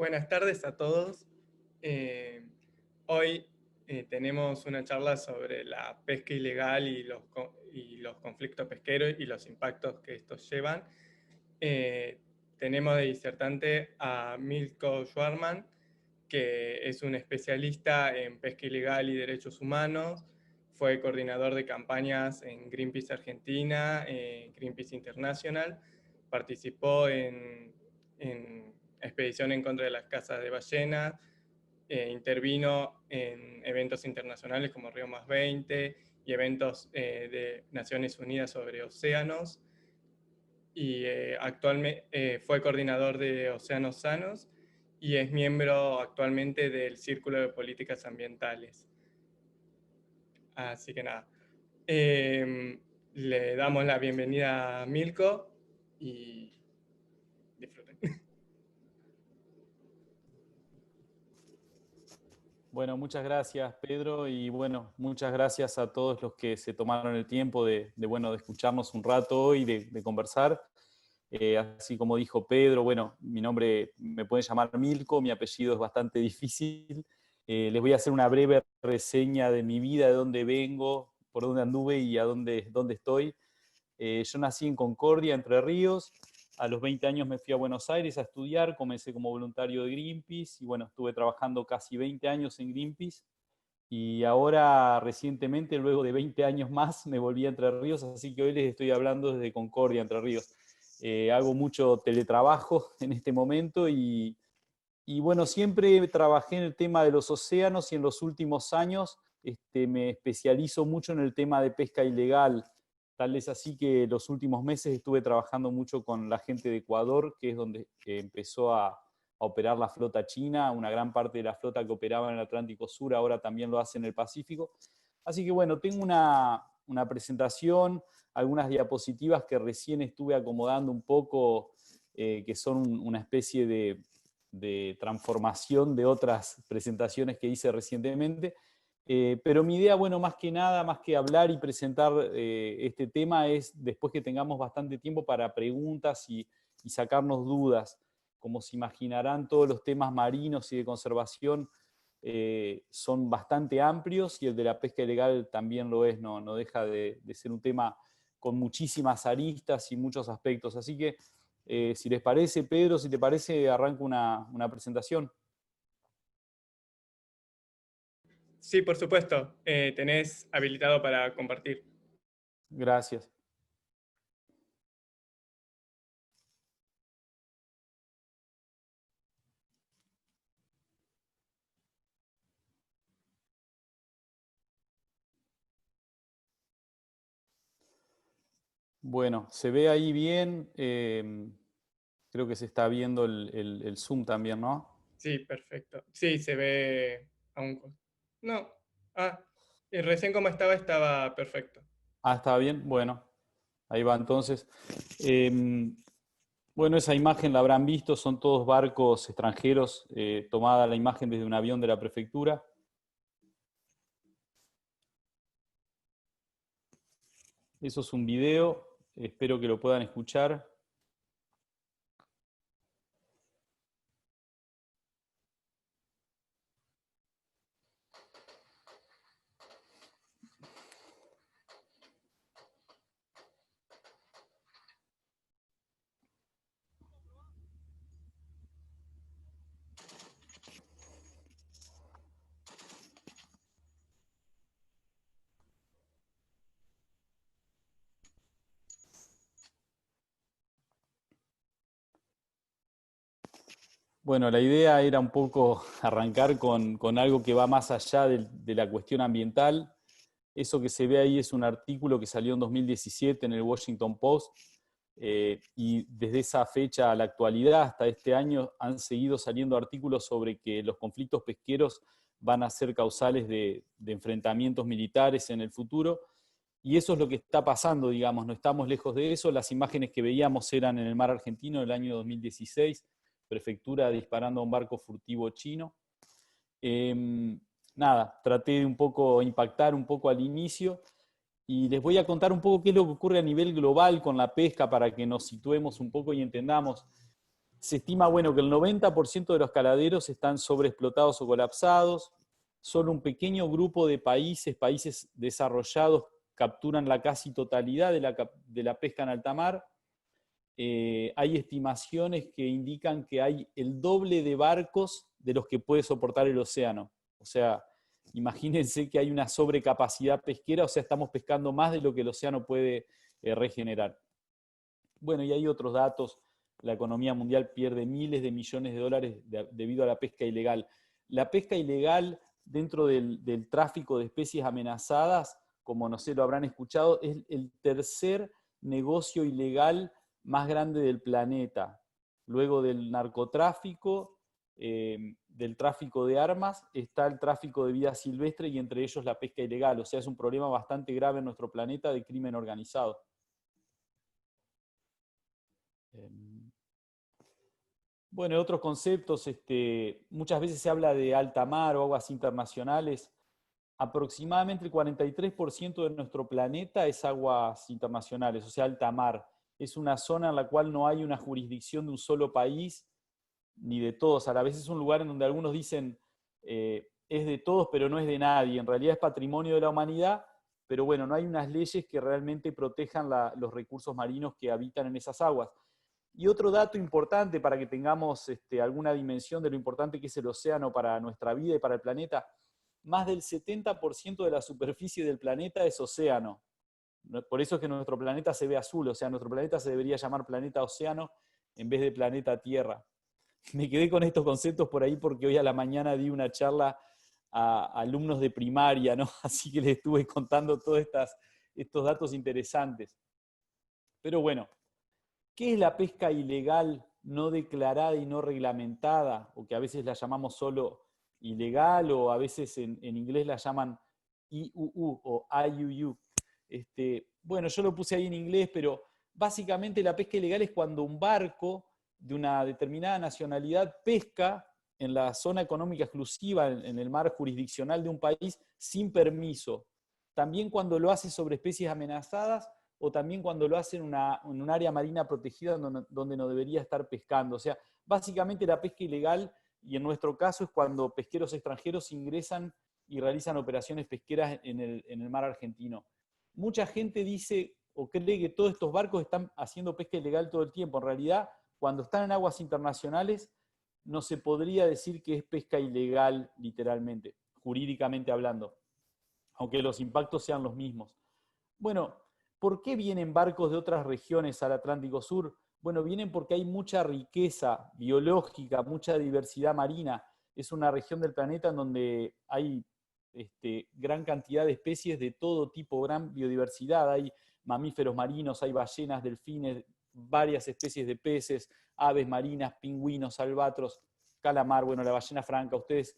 Buenas tardes a todos. Eh, Hoy tenemos una charla sobre la pesca ilegal y los conflictos pesqueros y los impactos que estos llevan. Tenemos de disertante a Milko Schwarman, que es un especialista en pesca ilegal y derechos humanos. Fue coordinador de campañas en Greenpeace Argentina, Greenpeace International. Participó en expedición en contra de las cazas de ballenas. Intervino en eventos internacionales como Río +20 y eventos de Naciones Unidas sobre océanos. Y actualmente fue coordinador de Océanos Sanos y es miembro actualmente del Círculo de Políticas Ambientales. Así que nada, le damos la bienvenida a Milko y disfruten. Bueno, muchas gracias, Pedro, y bueno, muchas gracias a todos los que se tomaron el tiempo de escucharnos un rato hoy, de conversar. Así como dijo Pedro, bueno, mi nombre me pueden llamar Milko, mi apellido es bastante difícil. Les voy a hacer una breve reseña de mi vida, de dónde vengo, por dónde anduve y a dónde estoy. Yo nací en Concordia, Entre Ríos. A los 20 años me fui a Buenos Aires a estudiar, comencé como voluntario de Greenpeace y bueno, estuve trabajando casi 20 años en Greenpeace y ahora recientemente, luego de 20 años más, me volví a Entre Ríos, así que hoy les estoy hablando desde Concordia, Entre Ríos. Hago mucho teletrabajo en este momento y bueno, siempre trabajé en el tema de los océanos y en los últimos años me especializo mucho en el tema de pesca ilegal. Tal es así que los últimos meses estuve trabajando mucho con la gente de Ecuador, que es donde empezó a operar la flota china. Una gran parte de la flota que operaba en el Atlántico Sur ahora también lo hace en el Pacífico. Así que bueno, tengo una presentación, algunas diapositivas que recién estuve acomodando un poco, que son una especie de transformación de otras presentaciones que hice recientemente. Pero mi idea, bueno, más que nada, más que hablar y presentar este tema, es después que tengamos bastante tiempo para preguntas y sacarnos dudas. Como se imaginarán, todos los temas marinos y de conservación son bastante amplios y el de la pesca ilegal también lo es, no deja de ser un tema con muchísimas aristas y muchos aspectos. Así que, si les parece, Pedro, si te parece, arranco una presentación. Sí, por supuesto, tenés habilitado para compartir. Gracias. Bueno, se ve ahí bien. Creo que se está viendo el Zoom también, ¿no? Sí, perfecto. Sí, se ve a un... No, ah, recién como estaba perfecto. Ah, está bien. Bueno, ahí va entonces. Bueno, esa imagen la habrán visto, son todos barcos extranjeros, tomada la imagen desde un avión de la prefectura. Eso es un video, espero que lo puedan escuchar. Bueno, la idea era un poco arrancar con algo que va más allá de la cuestión ambiental. Eso que se ve ahí es un artículo que salió en 2017 en el Washington Post, y desde esa fecha a la actualidad, hasta este año, han seguido saliendo artículos sobre que los conflictos pesqueros van a ser causales de enfrentamientos militares en el futuro, y eso es lo que está pasando, digamos, no estamos lejos de eso. Las imágenes que veíamos eran en el mar argentino del año 2016, prefectura disparando a un barco furtivo chino. Nada, traté de un poco impactar un poco al inicio y les voy a contar un poco qué es lo que ocurre a nivel global con la pesca para que nos situemos un poco y entendamos. Se estima, bueno, que el 90% de los caladeros están sobreexplotados o colapsados. Solo un pequeño grupo de países desarrollados, capturan la casi totalidad de la pesca en alta mar. Hay estimaciones que indican que hay el doble de barcos de los que puede soportar el océano. O sea, imagínense que hay una sobrecapacidad pesquera, o sea, estamos pescando más de lo que el océano puede regenerar. Bueno, y hay otros datos. La economía mundial pierde miles de millones de dólares debido a la pesca ilegal. La pesca ilegal dentro del tráfico de especies amenazadas, como no sé, lo habrán escuchado, es el tercer negocio ilegal más grande del planeta. Luego del narcotráfico, del tráfico de armas, está el tráfico de vida silvestre y entre ellos la pesca ilegal. O sea, es un problema bastante grave en nuestro planeta de crimen organizado. Bueno, otros conceptos, muchas veces se habla de alta mar o aguas internacionales. Aproximadamente el 43% de nuestro planeta es aguas internacionales, o sea, alta mar. Es una zona en la cual no hay una jurisdicción de un solo país, ni de todos. A la vez es un lugar en donde algunos dicen es de todos, pero no es de nadie. En realidad es patrimonio de la humanidad, pero bueno, no hay unas leyes que realmente protejan los recursos marinos que habitan en esas aguas. Y otro dato importante para que tengamos alguna dimensión de lo importante que es el océano para nuestra vida y para el planeta, más del 70% de la superficie del planeta es océano. Por eso es que nuestro planeta se ve azul, o sea, nuestro planeta se debería llamar planeta océano en vez de planeta Tierra. Me quedé con estos conceptos por ahí porque hoy a la mañana di una charla a alumnos de primaria, ¿no? Así que les estuve contando todos estos datos interesantes. Pero bueno, ¿qué es la pesca ilegal no declarada y no reglamentada? O que a veces la llamamos solo ilegal, o a veces en inglés la llaman IUU o IUU. Bueno, yo lo puse ahí en inglés, pero básicamente la pesca ilegal es cuando un barco de una determinada nacionalidad pesca en la zona económica exclusiva, en el mar jurisdiccional de un país, sin permiso. También cuando lo hace sobre especies amenazadas, o también cuando lo hace en un área marina protegida donde no debería estar pescando. O sea, básicamente la pesca ilegal, y en nuestro caso es cuando pesqueros extranjeros ingresan y realizan operaciones pesqueras en el mar argentino. Mucha gente dice o cree que todos estos barcos están haciendo pesca ilegal todo el tiempo. En realidad, cuando están en aguas internacionales, no se podría decir que es pesca ilegal literalmente, jurídicamente hablando, aunque los impactos sean los mismos. Bueno, ¿por qué vienen barcos de otras regiones al Atlántico Sur? Bueno, vienen porque hay mucha riqueza biológica, mucha diversidad marina. Es una región del planeta en donde hay gran cantidad de especies de todo tipo, gran biodiversidad. Hay mamíferos marinos, hay ballenas, delfines, varias especies de peces, aves marinas, pingüinos, albatros, calamar, bueno, la ballena franca, ustedes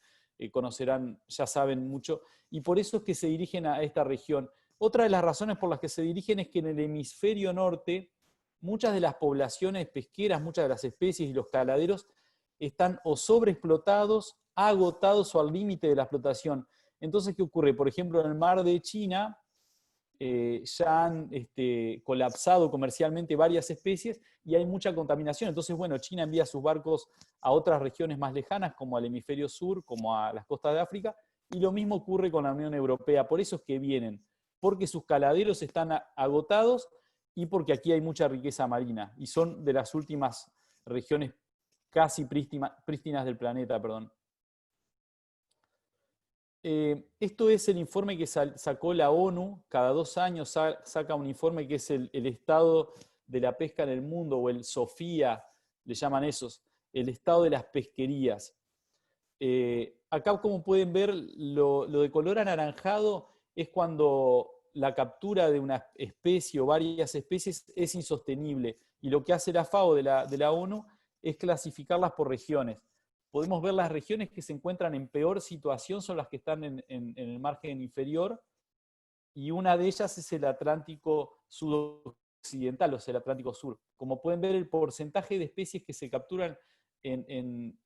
conocerán, ya saben mucho, y por eso es que se dirigen a esta región. Otra de las razones por las que se dirigen es que en el hemisferio norte muchas de las poblaciones pesqueras, muchas de las especies y los caladeros están o sobreexplotados, agotados o al límite de la explotación. Entonces, ¿qué ocurre? Por ejemplo, en el mar de China ya han colapsado comercialmente varias especies y hay mucha contaminación. Entonces, bueno, China envía sus barcos a otras regiones más lejanas, como al hemisferio sur, como a las costas de África, y lo mismo ocurre con la Unión Europea. Por eso es que vienen, porque sus caladeros están agotados y porque aquí hay mucha riqueza marina, y son de las últimas regiones casi prístinas del planeta, perdón. Esto es el informe que sacó la ONU, cada 2 años saca un informe que es el estado de la pesca en el mundo, o el SOFIA, le llaman esos, el estado de las pesquerías. Acá, como pueden ver, lo de color anaranjado es cuando la captura de una especie o varias especies es insostenible, y lo que hace la FAO de la ONU es clasificarlas por regiones. Podemos ver las regiones que se encuentran en peor situación son las que están en el margen inferior, y una de ellas es el Atlántico sudoccidental, o sea, el Atlántico Sur. Como pueden ver, el porcentaje de especies que se capturan en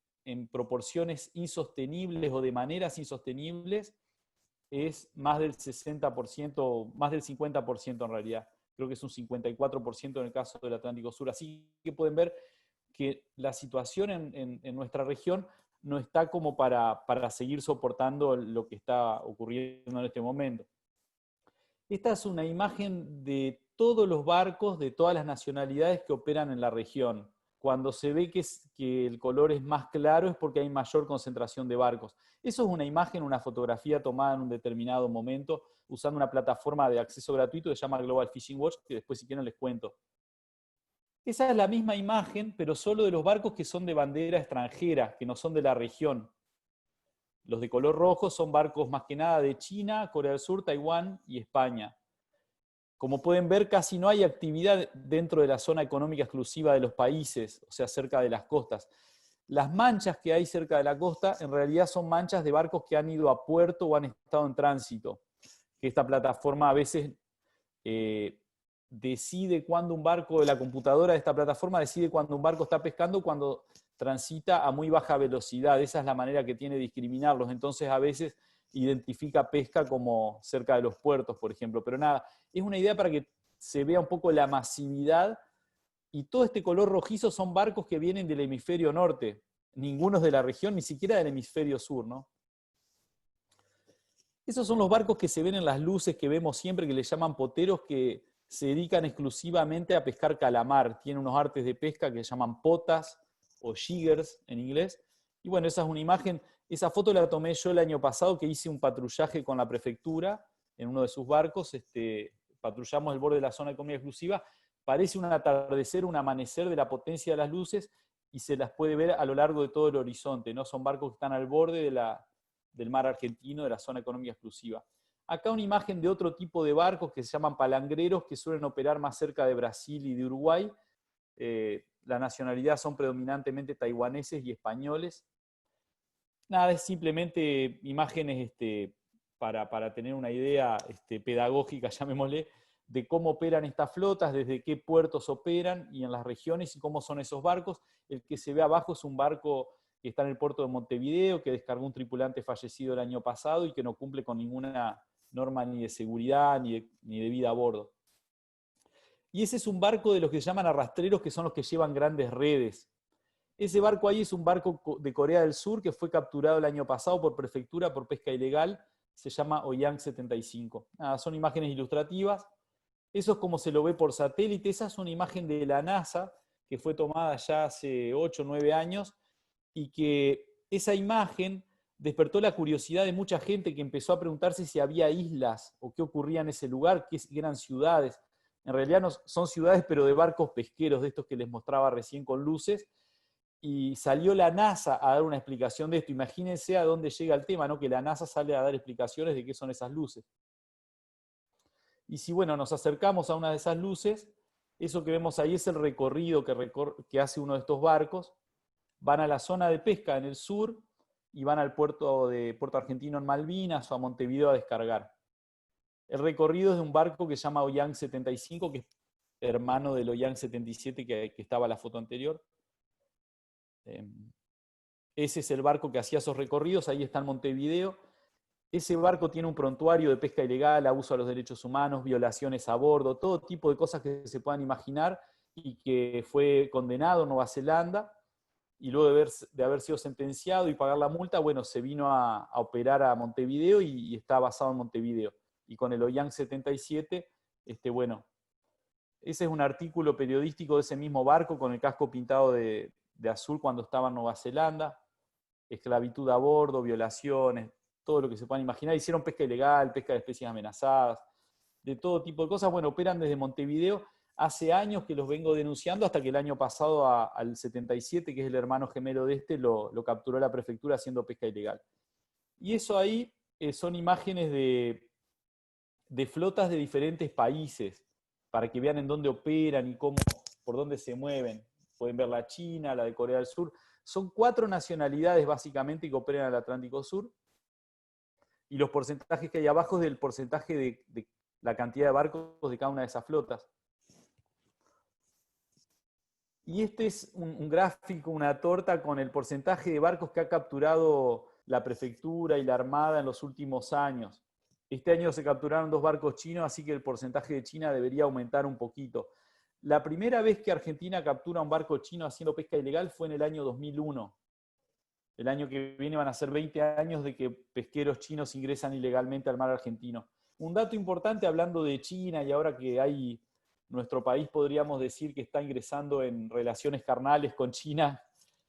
proporciones insostenibles o de maneras insostenibles es más del 60%, más del 50% en realidad. Creo que es un 54% en el caso del Atlántico Sur. Así que pueden ver que la situación en nuestra región no está como para seguir soportando lo que está ocurriendo en este momento. Esta es una imagen de todos los barcos de todas las nacionalidades que operan en la región. Cuando se ve que el color es más claro es porque hay mayor concentración de barcos. Eso es una imagen, una fotografía tomada en un determinado momento usando una plataforma de acceso gratuito que se llama Global Fishing Watch, que después si quieren les cuento. Esa es la misma imagen, pero solo de los barcos que son de bandera extranjera, que no son de la región. Los de color rojo son barcos más que nada de China, Corea del Sur, Taiwán y España. Como pueden ver, casi no hay actividad dentro de la zona económica exclusiva de los países, o sea, cerca de las costas. Las manchas que hay cerca de la costa en realidad son manchas de barcos que han ido a puerto o han estado en tránsito. Que esta plataforma a veces decide cuándo un barco, la computadora de esta plataforma decide cuándo un barco está pescando, cuando transita a muy baja velocidad. Esa es la manera que tiene de discriminarlos. Entonces a veces identifica pesca como cerca de los puertos, por ejemplo. Pero nada, es una idea para que se vea un poco la masividad. Y todo este color rojizo son barcos que vienen del hemisferio norte. Ninguno es de la región, ni siquiera del hemisferio sur, ¿no? Esos son los barcos que se ven en las luces que vemos siempre, que le llaman poteros, que se dedican exclusivamente a pescar calamar. Tienen unos artes de pesca que se llaman potas o jiggers en inglés. Y bueno, esa es una imagen. Esa foto la tomé yo el año pasado, que hice un patrullaje con la prefectura en uno de sus barcos. Patrullamos el borde de la zona de economía exclusiva. Parece un atardecer, un amanecer de la potencia de las luces y se las puede ver a lo largo de todo el horizonte, ¿no? Son barcos que están al borde del mar argentino, de la zona económica exclusiva. Acá una imagen de otro tipo de barcos que se llaman palangreros, que suelen operar más cerca de Brasil y de Uruguay. La nacionalidad son predominantemente taiwaneses y españoles. Nada, es simplemente imágenes para tener una idea pedagógica, llamémosle, de cómo operan estas flotas, desde qué puertos operan y en las regiones y cómo son esos barcos. El que se ve abajo es un barco que está en el puerto de Montevideo, que descargó un tripulante fallecido el año pasado y que no cumple con ninguna norma ni de seguridad ni de vida a bordo. Y ese es un barco de los que se llaman arrastreros, que son los que llevan grandes redes. Ese barco ahí es un barco de Corea del Sur que fue capturado el año pasado por prefectura por pesca ilegal, se llama Oyang 75. Son imágenes ilustrativas. Eso es como se lo ve por satélite. Esa es una imagen de la NASA que fue tomada ya hace 8 o 9 años y que esa imagen despertó la curiosidad de mucha gente que empezó a preguntarse si había islas o qué ocurría en ese lugar, qué eran ciudades. En realidad no son ciudades, pero de barcos pesqueros, de estos que les mostraba recién con luces, y salió la NASA a dar una explicación de esto. Imagínense a dónde llega el tema, ¿no? Que la NASA sale a dar explicaciones de qué son esas luces. Y si, bueno, nos acercamos a una de esas luces, eso que vemos ahí es el recorrido que hace uno de estos barcos. Van a la zona de pesca en el sur y van al puerto Argentino en Malvinas o a Montevideo a descargar. El recorrido es de un barco que se llama Oyang 75, que es hermano del Oyang 77 que estaba en la foto anterior. Ese es el barco que hacía esos recorridos, ahí está en Montevideo. Ese barco tiene un prontuario de pesca ilegal, abuso a los derechos humanos, violaciones a bordo, todo tipo de cosas que se puedan imaginar, y que fue condenado en Nueva Zelanda, y luego de haber sido sentenciado y pagar la multa, bueno, se vino a operar a Montevideo y está basado en Montevideo. Y con el Oyang 77, bueno, ese es un artículo periodístico de ese mismo barco con el casco pintado de azul cuando estaba en Nueva Zelanda. Esclavitud a bordo, violaciones, todo lo que se puedan imaginar. Hicieron pesca ilegal, pesca de especies amenazadas, de todo tipo de cosas. Bueno, operan desde Montevideo. Hace años que los vengo denunciando, hasta que el año pasado al 77, que es el hermano gemelo de lo capturó la prefectura haciendo pesca ilegal. Y eso ahí son imágenes de flotas de diferentes países, para que vean en dónde operan y por dónde se mueven. Pueden ver la China, la de Corea del Sur. Son 4 nacionalidades básicamente que operan al Atlántico Sur. Y los porcentajes que hay abajo es del porcentaje de la cantidad de barcos de cada una de esas flotas. Y este es un gráfico, una torta con el porcentaje de barcos que ha capturado la prefectura y la armada en los últimos años. Este año se capturaron 2 barcos chinos, así que el porcentaje de China debería aumentar un poquito. La primera vez que Argentina captura un barco chino haciendo pesca ilegal fue en el año 2001. El año que viene van a ser 20 años de que pesqueros chinos ingresan ilegalmente al mar argentino. Un dato importante hablando de China y ahora que hay, nuestro país podríamos decir que está ingresando en relaciones carnales con China,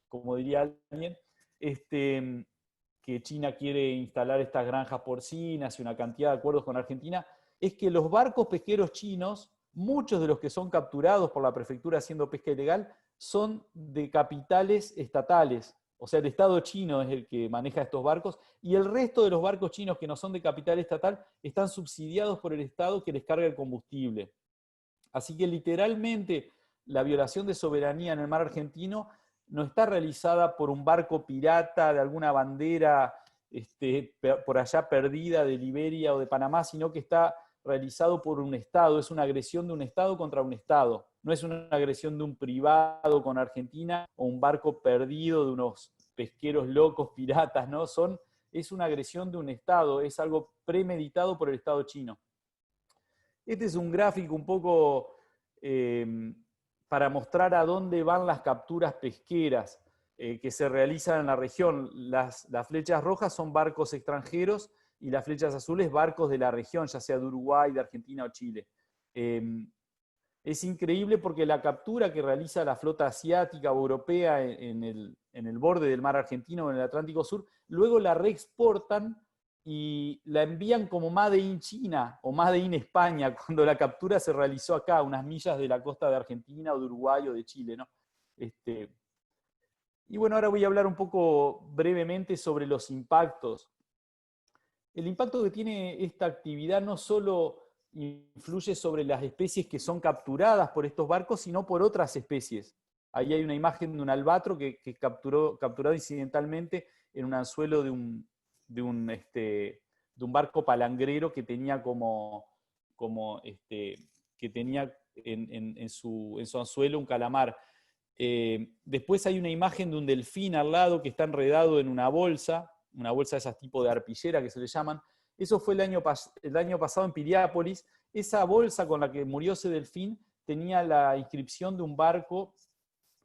como diría alguien, que China quiere instalar estas granjas porcinas y una cantidad de acuerdos con Argentina, es que los barcos pesqueros chinos, muchos de los que son capturados por la prefectura haciendo pesca ilegal, son de capitales estatales. O sea, el Estado chino es el que maneja estos barcos y el resto de los barcos chinos que no son de capital estatal están subsidiados por el Estado que les carga el combustible. Así que literalmente la violación de soberanía en el mar argentino no está realizada por un barco pirata de alguna bandera por allá perdida de Liberia o de Panamá, sino que está realizado por un Estado, es una agresión de un Estado contra un Estado. No es una agresión de un privado con Argentina o un barco perdido de unos pesqueros locos, piratas, ¿no? Es una agresión de un Estado, es algo premeditado por el Estado chino. Este es un gráfico un poco para mostrar a dónde van las capturas pesqueras que se realizan en la región. Las flechas rojas son barcos extranjeros y las flechas azules barcos de la región, ya sea de Uruguay, de Argentina o Chile. Es increíble porque la captura que realiza la flota asiática o europea en el borde del mar argentino o en el Atlántico Sur, luego la reexportan y la envían como Made in China o Made in España, cuando la captura se realizó acá, unas millas de la costa de Argentina o de Uruguay o de Chile, ¿no? Y bueno, ahora voy a hablar un poco brevemente sobre los impactos. El impacto que tiene esta actividad no solo influye sobre las especies que son capturadas por estos barcos, sino por otras especies. Ahí hay una imagen de un albatro que capturado incidentalmente en un anzuelo de un barco palangrero que tenía que tenía en su anzuelo un calamar. Después hay una imagen de un delfín al lado que está enredado en una bolsa de esas tipo de arpillera que se le llaman. Eso fue el año pasado en Piriápolis. Esa bolsa con la que murió ese delfín tenía la inscripción de un barco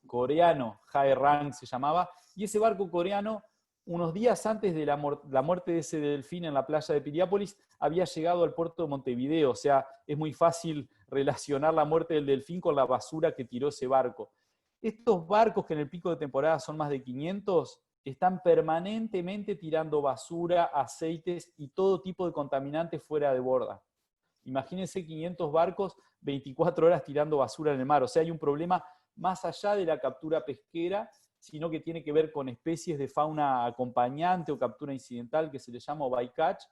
coreano, Hae Rang se llamaba, y ese barco coreano, unos días antes de la muerte de ese delfín en la playa de Piriápolis, había llegado al puerto de Montevideo. O sea, es muy fácil relacionar la muerte del delfín con la basura que tiró ese barco. Estos barcos, que en el pico de temporada son más de 500, están permanentemente tirando basura, aceites y todo tipo de contaminantes fuera de borda. Imagínense 500 barcos 24 horas tirando basura en el mar. O sea, hay un problema más allá de la captura pesquera, sino que tiene que ver con especies de fauna acompañante o captura incidental, que se le llama bycatch,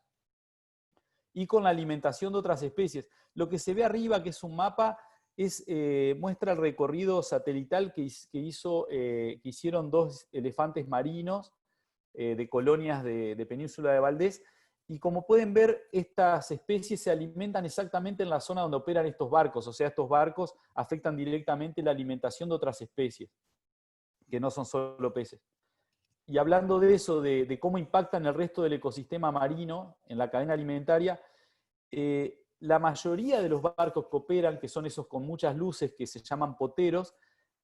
y con la alimentación de otras especies. Lo que se ve arriba, que es un mapa, muestra el recorrido satelital que hicieron 2 elefantes marinos de colonias de Península de Valdés, y como pueden ver, estas especies se alimentan exactamente en la zona donde operan estos barcos. O sea, estos barcos afectan directamente la alimentación de otras especies, que no son solo peces. Y hablando de eso, de cómo impactan el resto del ecosistema marino en la cadena alimentaria, la mayoría de los barcos que operan, que son esos con muchas luces que se llaman poteros,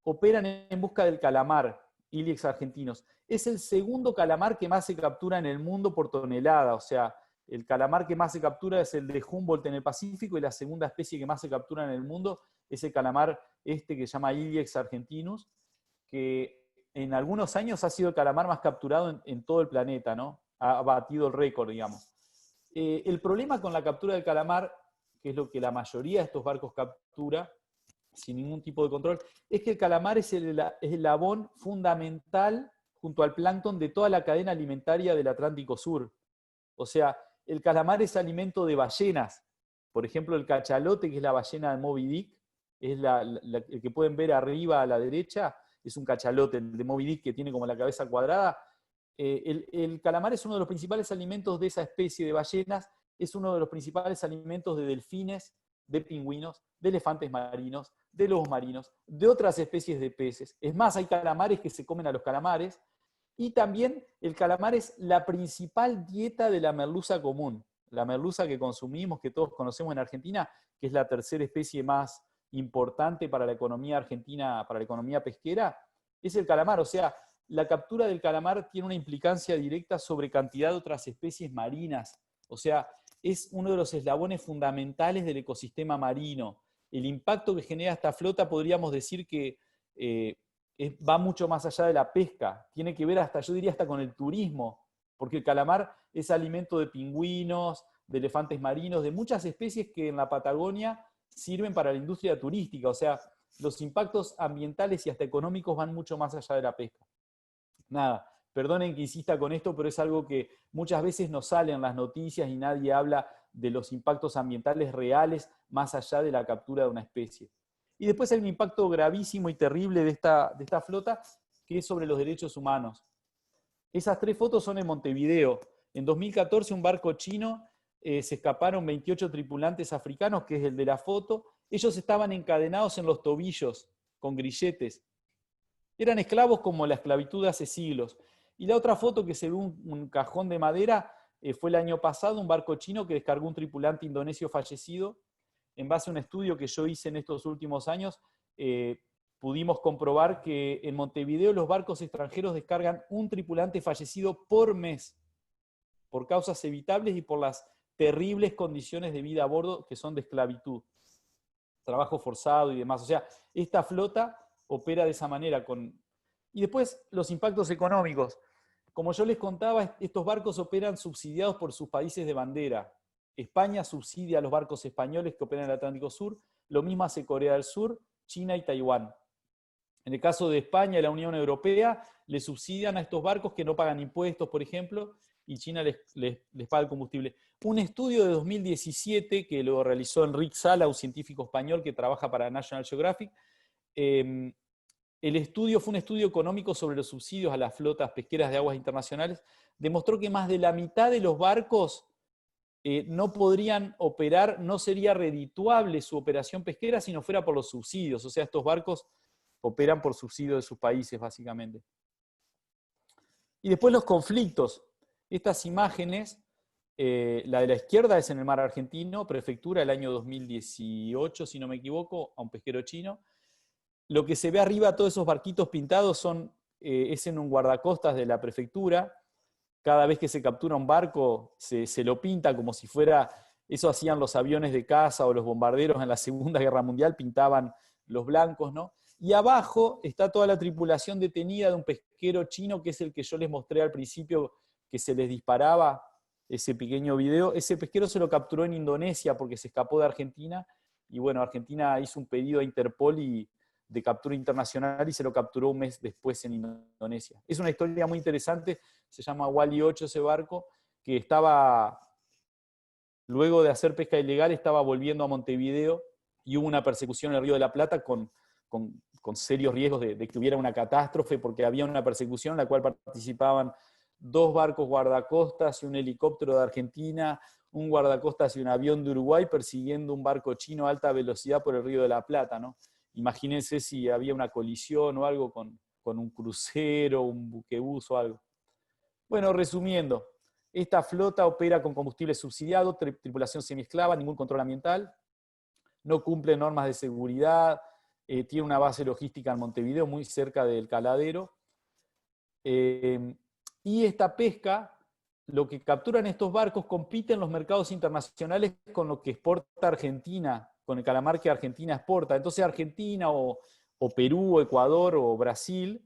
operan en busca del calamar, Iliex argentinos. Es el segundo calamar que más se captura en el mundo por tonelada. O sea, el calamar que más se captura es el de Humboldt en el Pacífico, y la segunda especie que más se captura en el mundo es el calamar que se llama Iliex argentinus, que en algunos años ha sido el calamar más capturado en todo el planeta, ¿no? Ha batido el récord, digamos. El problema con la captura del calamar, que es lo que la mayoría de estos barcos captura, sin ningún tipo de control, es que el calamar es el eslabón fundamental junto al plancton de toda la cadena alimentaria del Atlántico Sur. O sea, el calamar es alimento de ballenas. Por ejemplo, el cachalote, que es la ballena de Moby Dick, es el que pueden ver arriba a la derecha, es un cachalote, el de Moby Dick, que tiene como la cabeza cuadrada. El calamar es uno de los principales alimentos de esa especie de ballenas, es uno de los principales alimentos de delfines, de pingüinos, de elefantes marinos, de lobos marinos, de otras especies de peces. Es más, hay calamares que se comen a los calamares, y también el calamar es la principal dieta de la merluza común. La merluza que consumimos, que todos conocemos en Argentina, que es la tercera especie más importante para la economía argentina, para la economía pesquera, es el calamar. O sea, la captura del calamar tiene una implicancia directa sobre cantidad de otras especies marinas. O sea, es uno de los eslabones fundamentales del ecosistema marino. El impacto que genera esta flota podríamos decir que va mucho más allá de la pesca. Tiene que ver hasta, yo diría, hasta con el turismo, porque el calamar es alimento de pingüinos, de elefantes marinos, de muchas especies que en la Patagonia sirven para la industria turística. O sea, los impactos ambientales y hasta económicos van mucho más allá de la pesca. Nada, perdonen que insista con esto, pero es algo que muchas veces no sale en las noticias y nadie habla de los impactos ambientales reales más allá de la captura de una especie. Y después hay un impacto gravísimo y terrible de esta flota, que es sobre los derechos humanos. Esas 3 fotos son en Montevideo. En 2014 un barco chino, se escaparon 28 tripulantes africanos, que es el de la foto. Ellos estaban encadenados en los tobillos con grilletes. Eran esclavos como la esclavitud de hace siglos. Y la otra foto, que se ve un cajón de madera, fue el año pasado, un barco chino que descargó un tripulante indonesio fallecido. En base a un estudio que yo hice en estos últimos años, pudimos comprobar que en Montevideo los barcos extranjeros descargan un tripulante fallecido por mes, por causas evitables y por las terribles condiciones de vida a bordo que son de esclavitud, trabajo forzado y demás. O sea, esta flota opera de esa manera. Y después los impactos económicos. Como yo les contaba, estos barcos operan subsidiados por sus países de bandera. España subsidia a los barcos españoles que operan en el Atlántico Sur, lo mismo hace Corea del Sur, China y Taiwán. En el caso de España y la Unión Europea, le subsidian a estos barcos que no pagan impuestos, por ejemplo, y China les paga el combustible. Un estudio de 2017 que lo realizó Enric Sala, un científico español que trabaja para National Geographic, el estudio fue un estudio económico sobre los subsidios a las flotas pesqueras de aguas internacionales, demostró que más de la mitad de los barcos no podrían operar, no sería redituable su operación pesquera si no fuera por los subsidios. O sea, estos barcos operan por subsidio de sus países, básicamente. Y después los conflictos. Estas imágenes, la de la izquierda es en el mar Argentino, prefectura, el año 2018, si no me equivoco, a un pesquero chino. Lo que se ve arriba, todos esos barquitos pintados, es en un guardacostas de la prefectura. Cada vez que se captura un barco, se lo pinta como si fuera, eso hacían los aviones de caza o los bombarderos en la Segunda Guerra Mundial, pintaban los blancos, ¿no? Y abajo está toda la tripulación detenida de un pesquero chino, que es el que yo les mostré al principio, que se les disparaba ese pequeño video. Ese pesquero se lo capturó en Indonesia porque se escapó de Argentina, y bueno, Argentina hizo un pedido a Interpol de captura internacional y se lo capturó un mes después en Indonesia. Es una historia muy interesante, se llama Wally 8 ese barco, que estaba, luego de hacer pesca ilegal, estaba volviendo a Montevideo y hubo una persecución en el Río de la Plata con serios riesgos de que hubiera una catástrofe, porque había una persecución en la cual participaban 2 barcos guardacostas y un helicóptero de Argentina, un guardacostas y un avión de Uruguay persiguiendo un barco chino a alta velocidad por el Río de la Plata, ¿no? Imagínense si había una colisión o algo con un crucero, un buquebús o algo. Bueno, resumiendo, esta flota opera con combustible subsidiado, tripulación semiesclava, ningún control ambiental, no cumple normas de seguridad, tiene una base logística en Montevideo, muy cerca del caladero. Y esta pesca, lo que capturan estos barcos, compite en los mercados internacionales con lo que exporta Argentina, con el calamar que Argentina exporta. Entonces Argentina o Perú, o Ecuador o Brasil,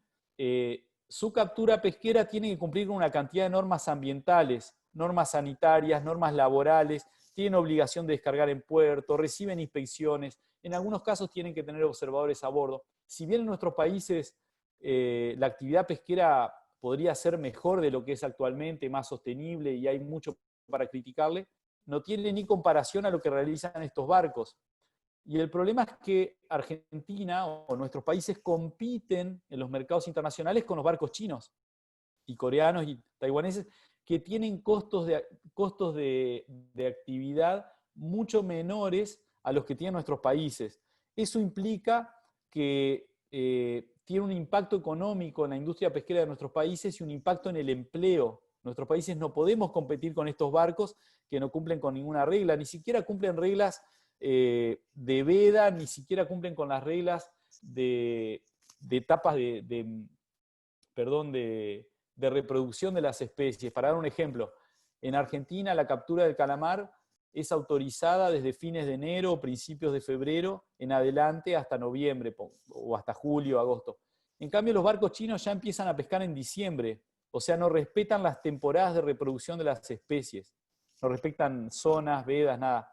su captura pesquera tiene que cumplir con una cantidad de normas ambientales, normas sanitarias, normas laborales, tienen obligación de descargar en puerto, reciben inspecciones, en algunos casos tienen que tener observadores a bordo. Si bien en nuestros países la actividad pesquera podría ser mejor de lo que es actualmente, más sostenible, y hay mucho para criticarle, no tiene ni comparación a lo que realizan estos barcos. Y el problema es que Argentina o nuestros países compiten en los mercados internacionales con los barcos chinos y coreanos y taiwaneses, que tienen costos de actividad mucho menores a los que tienen nuestros países. Eso implica que tiene un impacto económico en la industria pesquera de nuestros países y un impacto en el empleo. Nuestros países no podemos competir con estos barcos que no cumplen con ninguna regla, ni siquiera cumplen reglas de veda, ni siquiera cumplen con las reglas de etapas de reproducción de las especies. Para dar un ejemplo, en Argentina la captura del calamar es autorizada desde fines de enero o principios de febrero en adelante hasta noviembre o hasta julio, agosto. En cambio, los barcos chinos ya empiezan a pescar en diciembre, o sea, no respetan las temporadas de reproducción de las especies, no respetan zonas, vedas, nada.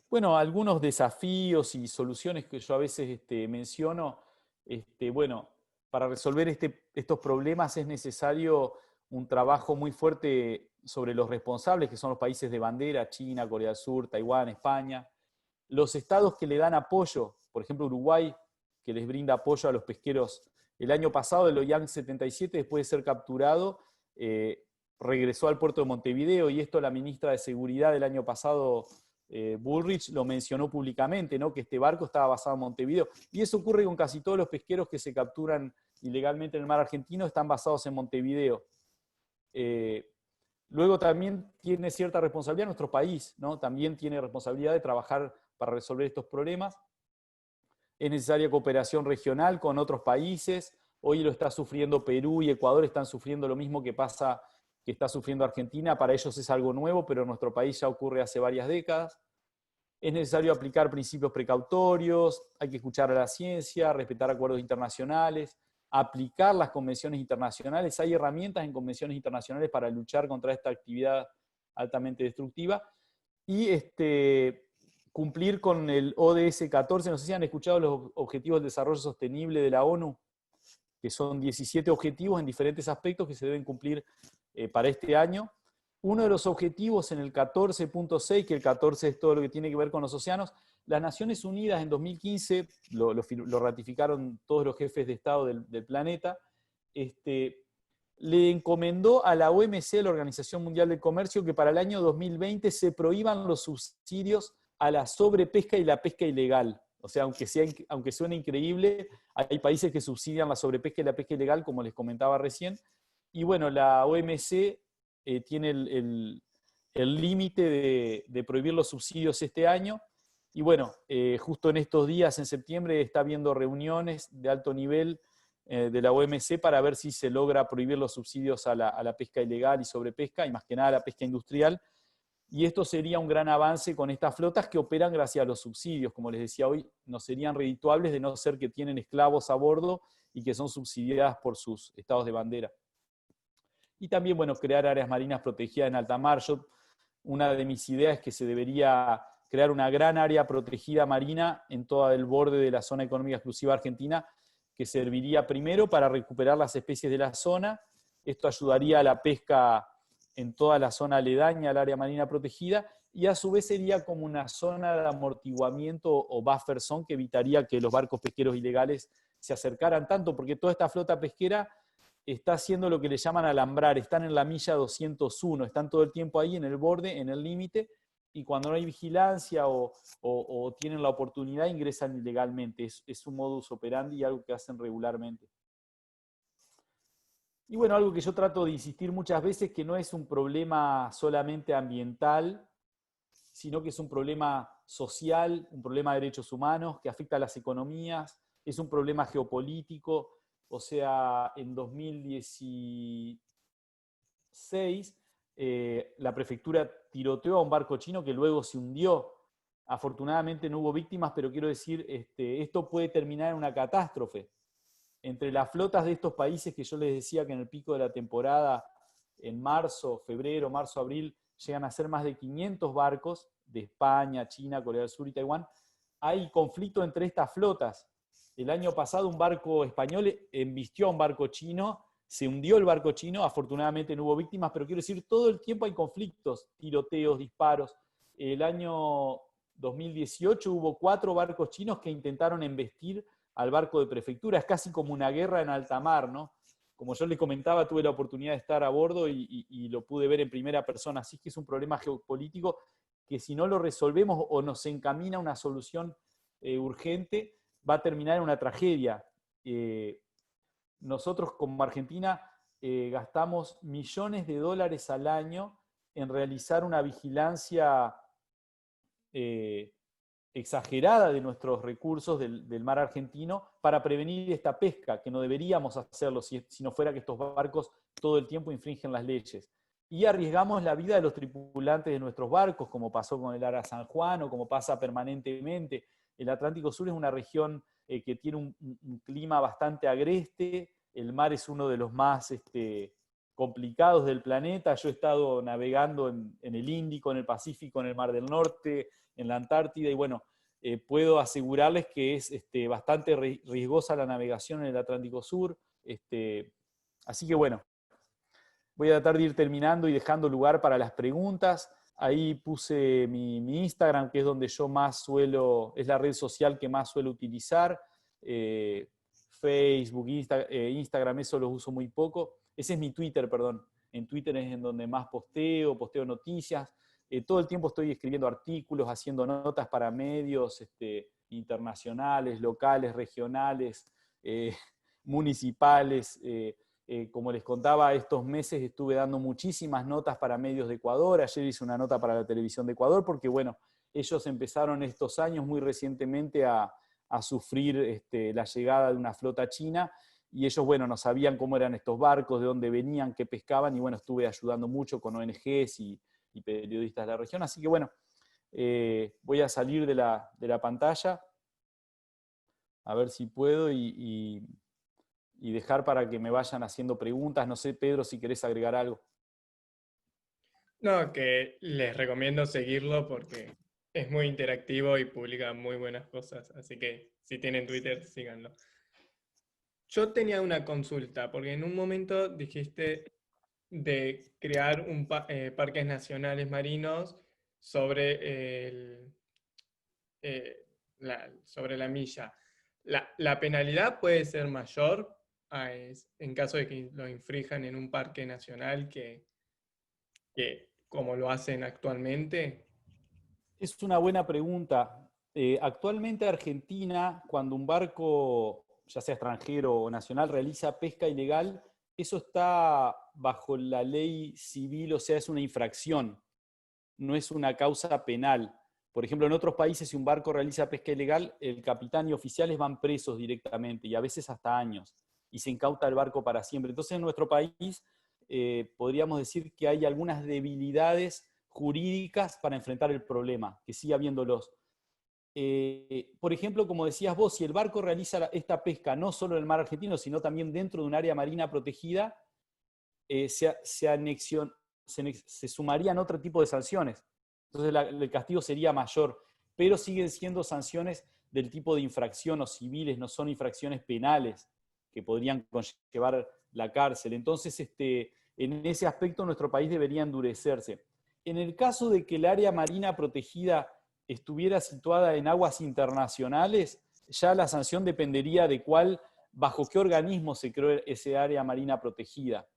Bueno, algunos desafíos y soluciones que yo a veces menciono, bueno, para resolver estos problemas es necesario un trabajo muy fuerte sobre los responsables, que son los países de bandera, China, Corea del Sur, Taiwán, España, los estados que le dan apoyo, por ejemplo Uruguay, que les brinda apoyo a los pesqueros. El año pasado el Oiang 77, después de ser capturado, regresó al puerto de Montevideo, y esto la ministra de Seguridad del año pasado, Bullrich, lo mencionó públicamente, ¿no? Que este barco estaba basado en Montevideo. Y eso ocurre con casi todos los pesqueros que se capturan ilegalmente en el mar argentino, están basados en Montevideo. Luego también tiene cierta responsabilidad nuestro país, ¿no? También tiene responsabilidad de trabajar para resolver estos problemas. Es necesaria cooperación regional con otros países. Hoy lo está sufriendo Perú y Ecuador, están sufriendo lo mismo que está sufriendo Argentina. Para ellos es algo nuevo, pero en nuestro país ya ocurre hace varias décadas. Es necesario aplicar principios precautorios, hay que escuchar a la ciencia, respetar acuerdos internacionales, aplicar las convenciones internacionales. Hay herramientas en convenciones internacionales para luchar contra esta actividad altamente destructiva. Y cumplir con el ODS 14. No sé si han escuchado los Objetivos del Desarrollo Sostenible de la ONU, que son 17 objetivos en diferentes aspectos que se deben cumplir para este año. Uno de los objetivos en el 14.6, que el 14 es todo lo que tiene que ver con los océanos, las Naciones Unidas en 2015, lo ratificaron todos los jefes de Estado del planeta, le encomendó a la OMC, la Organización Mundial del Comercio, que para el año 2020 se prohíban los subsidios a la sobrepesca y la pesca ilegal. O sea, aunque suene increíble, hay países que subsidian la sobrepesca y la pesca ilegal, como les comentaba recién. Y bueno, la OMC tiene el límite de prohibir los subsidios este año. Y bueno, justo en estos días, en septiembre, está habiendo reuniones de alto nivel de la OMC para ver si se logra prohibir los subsidios a la pesca ilegal y sobrepesca, y más que nada a la pesca industrial. Y esto sería un gran avance con estas flotas que operan gracias a los subsidios. Como les decía hoy, no serían redituables de no ser que tienen esclavos a bordo y que son subsidiadas por sus estados de bandera. Y también, bueno, crear áreas marinas protegidas en alta mar. Una de mis ideas es que se debería crear una gran área protegida marina en todo el borde de la zona económica exclusiva argentina, que serviría primero para recuperar las especies de la zona. Esto ayudaría a la pesca en toda la zona aledaña al área marina protegida, y a su vez sería como una zona de amortiguamiento o buffer zone que evitaría que los barcos pesqueros ilegales se acercaran tanto, porque toda esta flota pesquera está haciendo lo que le llaman alambrar, están en la milla 201, están todo el tiempo ahí en el borde, en el límite, y cuando no hay vigilancia o tienen la oportunidad ingresan ilegalmente. Es un modus operandi y algo que hacen regularmente. Y bueno, algo que yo trato de insistir muchas veces, que no es un problema solamente ambiental, sino que es un problema social, un problema de derechos humanos, que afecta a las economías, es un problema geopolítico. O sea, en 2016, la prefectura tiroteó a un barco chino que luego se hundió. Afortunadamente no hubo víctimas, pero quiero decir, esto puede terminar en una catástrofe. Entre las flotas de estos países que yo les decía que en el pico de la temporada, en febrero, marzo, abril, llegan a ser más de 500 barcos de España, China, Corea del Sur y Taiwán, hay conflicto entre estas flotas. El año pasado un barco español embistió a un barco chino, se hundió el barco chino, afortunadamente no hubo víctimas, pero quiero decir, todo el tiempo hay conflictos, tiroteos, disparos. El año 2018 hubo 4 barcos chinos que intentaron embestir al barco de prefectura. Es casi como una guerra en alta mar, ¿no? Como yo les comentaba, tuve la oportunidad de estar a bordo y lo pude ver en primera persona. Así que es un problema geopolítico que, si no lo resolvemos o nos encamina a una solución urgente, va a terminar en una tragedia. Nosotros como Argentina gastamos millones de dólares al año en realizar una vigilancia exagerada de nuestros recursos del mar argentino para prevenir esta pesca, que no deberíamos hacerlo si no fuera que estos barcos todo el tiempo infringen las leyes. Y arriesgamos la vida de los tripulantes de nuestros barcos, como pasó con el Ara San Juan o como pasa permanentemente. El Atlántico Sur es una región que tiene un clima bastante agreste, el mar es uno de los más complicados del planeta. Yo he estado navegando en el Índico, en el Pacífico, en el Mar del Norte, en la Antártida, y bueno, puedo asegurarles que es bastante riesgosa la navegación en el Atlántico Sur. Así que bueno, voy a tratar de ir terminando y dejando lugar para las preguntas. Ahí puse mi Instagram, que es donde yo más suelo, es la red social que más suelo utilizar. Facebook, Instagram, eso los uso muy poco. Ese es mi Twitter, perdón. En Twitter es en donde más posteo noticias. Todo el tiempo estoy escribiendo artículos, haciendo notas para medios internacionales, locales, regionales, municipales. Como les contaba, estos meses estuve dando muchísimas notas para medios de Ecuador. Ayer hice una nota para la televisión de Ecuador porque, bueno, ellos empezaron estos años muy recientemente a sufrir la llegada de una flota china, y ellos, bueno, no sabían cómo eran estos barcos, de dónde venían, qué pescaban, y bueno, estuve ayudando mucho con ONGs y periodistas de la región. Así que bueno, voy a salir de la pantalla, a ver si puedo, y dejar para que me vayan haciendo preguntas. No sé, Pedro, si querés agregar algo. No, que les recomiendo seguirlo porque es muy interactivo y publica muy buenas cosas, así que si tienen Twitter, síganlo. Yo tenía una consulta, porque en un momento dijiste de crear parques nacionales marinos sobre, sobre la milla. ¿La penalidad puede ser mayor en caso de que lo infrijan en un parque nacional que como lo hacen actualmente? Es una buena pregunta. Actualmente Argentina, cuando un barco, ya sea extranjero o nacional, realiza pesca ilegal, eso está bajo la ley civil, o sea, es una infracción, no es una causa penal. Por ejemplo, en otros países, si un barco realiza pesca ilegal, el capitán y oficiales van presos directamente, y a veces hasta años, y se incauta el barco para siempre. Entonces, en nuestro país, podríamos decir que hay algunas debilidades jurídicas para enfrentar el problema, que sigue habiéndolos. Por ejemplo, como decías vos, si el barco realiza esta pesca no solo en el mar argentino, sino también dentro de un área marina protegida, se sumarían otro tipo de sanciones. Entonces el castigo sería mayor, pero siguen siendo sanciones del tipo de infracción o civiles, no son infracciones penales que podrían conllevar la cárcel. Entonces, en ese aspecto nuestro país debería endurecerse. En el caso de que el área marina protegida estuviera situada en aguas internacionales, ya la sanción dependería de bajo qué organismo se creó ese área marina protegida,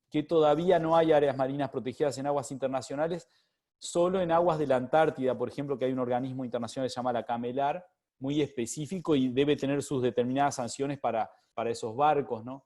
que todavía no hay áreas marinas protegidas en aguas internacionales, solo en aguas de la Antártida, por ejemplo, que hay un organismo internacional que se llama la CAMELAR, muy específico, y debe tener sus determinadas sanciones para esos barcos, ¿no?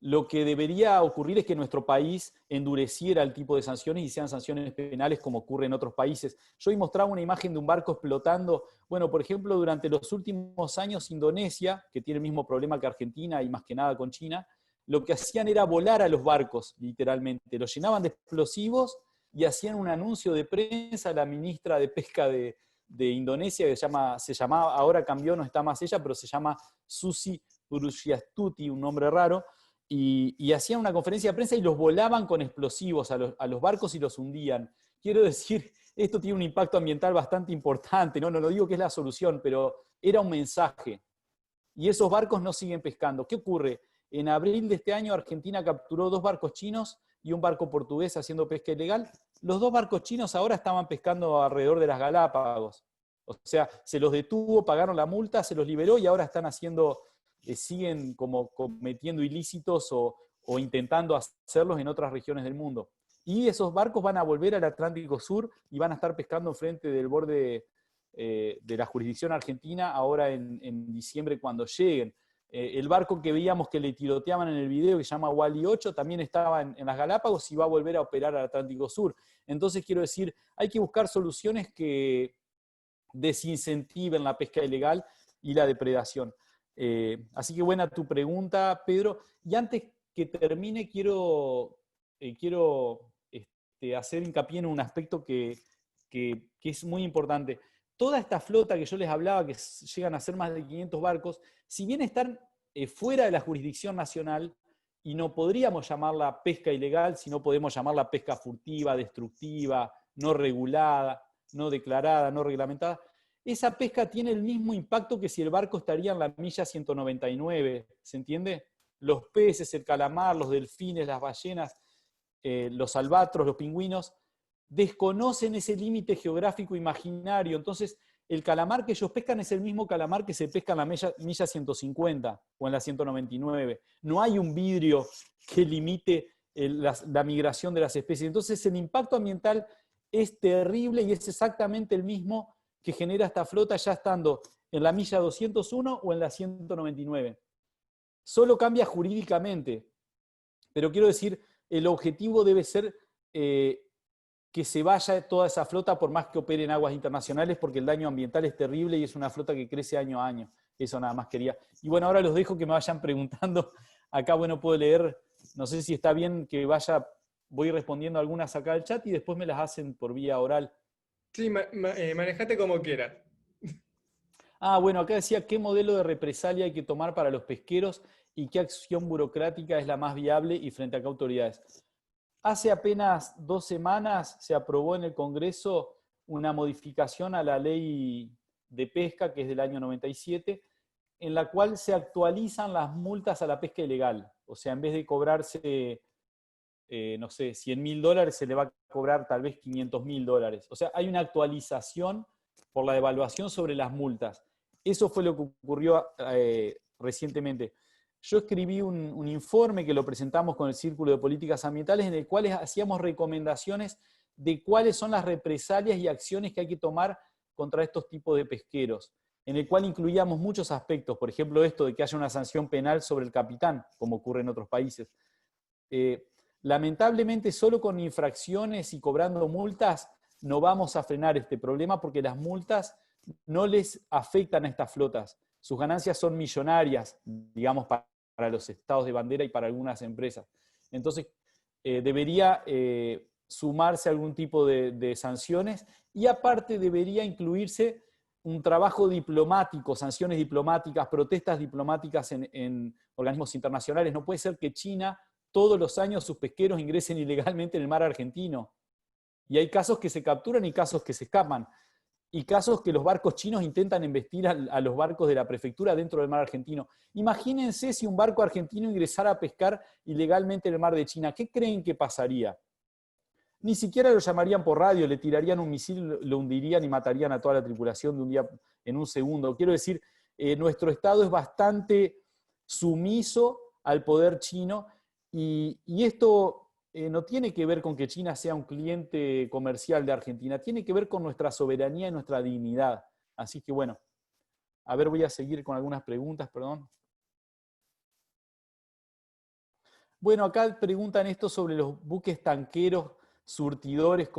Lo que debería ocurrir es que nuestro país endureciera el tipo de sanciones y sean sanciones penales como ocurre en otros países. Yo hoy mostraba una imagen de un barco explotando. Bueno, por ejemplo, durante los últimos años, Indonesia, que tiene el mismo problema que Argentina y más que nada con China, lo que hacían era volar a los barcos, literalmente. Los llenaban de explosivos y hacían un anuncio de prensa. La ministra de Pesca de Indonesia, que se llamaba, ahora cambió, no está más ella, pero se llama Susi Purusiastuti, un nombre raro, y hacían una conferencia de prensa y los volaban con explosivos a los barcos y los hundían. Quiero decir, esto tiene un impacto ambiental bastante importante, no digo que es la solución, pero era un mensaje. Y esos barcos no siguen pescando. ¿Qué ocurre? En abril de este año Argentina capturó 2 barcos chinos y un barco portugués haciendo pesca ilegal. Los 2 barcos chinos ahora estaban pescando alrededor de las Galápagos. O sea, se los detuvo, pagaron la multa, se los liberó y ahora están siguen como cometiendo ilícitos o intentando hacerlos en otras regiones del mundo. Y esos barcos van a volver al Atlántico Sur y van a estar pescando enfrente del borde de la jurisdicción argentina ahora en diciembre cuando lleguen. El barco que veíamos que le tiroteaban en el video, que se llama Wally 8, también estaba en las Galápagos y va a volver a operar al Atlántico Sur. Entonces, quiero decir, hay que buscar soluciones que desincentiven la pesca ilegal y la depredación. Así que buena tu pregunta, Pedro. Y antes que termine, quiero hacer hincapié en un aspecto que es muy importante. Toda esta flota que yo les hablaba, que llegan a ser más de 500 barcos, si bien están fuera de la jurisdicción nacional, y no podríamos llamarla pesca ilegal, sino podemos llamarla pesca furtiva, destructiva, no regulada, no declarada, no reglamentada, esa pesca tiene el mismo impacto que si el barco estaría en la milla 199, ¿se entiende? Los peces, el calamar, los delfines, las ballenas, los albatros, los pingüinos, desconocen ese límite geográfico imaginario. Entonces, el calamar que ellos pescan es el mismo calamar que se pesca en la milla 150 o en la 199. No hay un vidrio que limite la migración de las especies. Entonces, el impacto ambiental es terrible y es exactamente el mismo que genera esta flota ya estando en la milla 201 o en la 199. Solo cambia jurídicamente, pero quiero decir, el objetivo debe ser que se vaya toda esa flota por más que opere en aguas internacionales, porque el daño ambiental es terrible y es una flota que crece año a año. Eso nada más quería. Y bueno, ahora los dejo que me vayan preguntando. Acá, bueno, puedo leer, no sé si está bien que voy respondiendo algunas acá al chat y después me las hacen por vía oral. Sí, manejate como quieras. Bueno, acá decía qué modelo de represalia hay que tomar para los pesqueros y qué acción burocrática es la más viable y frente a qué autoridades. Hace apenas 2 semanas se aprobó en el Congreso una modificación a la ley de pesca, que es del año 97, en la cual se actualizan las multas a la pesca ilegal. O sea, en vez de cobrarse, no sé, $100.000, se le va a cobrar tal vez $500.000. O sea, hay una actualización por la devaluación sobre las multas. Eso fue lo que ocurrió recientemente. Yo escribí un informe que lo presentamos con el Círculo de Políticas Ambientales, en el cual hacíamos recomendaciones de cuáles son las represalias y acciones que hay que tomar contra estos tipos de pesqueros, en el cual incluíamos muchos aspectos, por ejemplo esto de que haya una sanción penal sobre el capitán, como ocurre en otros países. Lamentablemente, solo con infracciones y cobrando multas no vamos a frenar este problema, porque las multas no les afectan a estas flotas. Sus ganancias son millonarias, digamos, para los estados de bandera y para algunas empresas. Entonces, debería sumarse algún tipo de sanciones, y aparte debería incluirse un trabajo diplomático, sanciones diplomáticas, protestas diplomáticas en organismos internacionales. No puede ser que China todos los años sus pesqueros ingresen ilegalmente en el mar argentino. Y hay casos que se capturan y casos que se escapan. Y casos que los barcos chinos intentan embestir a los barcos de la prefectura dentro del mar argentino. Imagínense si un barco argentino ingresara a pescar ilegalmente en el mar de China. ¿Qué creen que pasaría? Ni siquiera lo llamarían por radio, le tirarían un misil, lo hundirían y matarían a toda la tripulación de un día en un segundo. Quiero decir, nuestro Estado es bastante sumiso al poder chino, y esto no tiene que ver con que China sea un cliente comercial de Argentina, tiene que ver con nuestra soberanía y nuestra dignidad. Así que bueno, a ver, voy a seguir con algunas preguntas, perdón. Bueno, acá preguntan esto sobre los buques tanqueros surtidores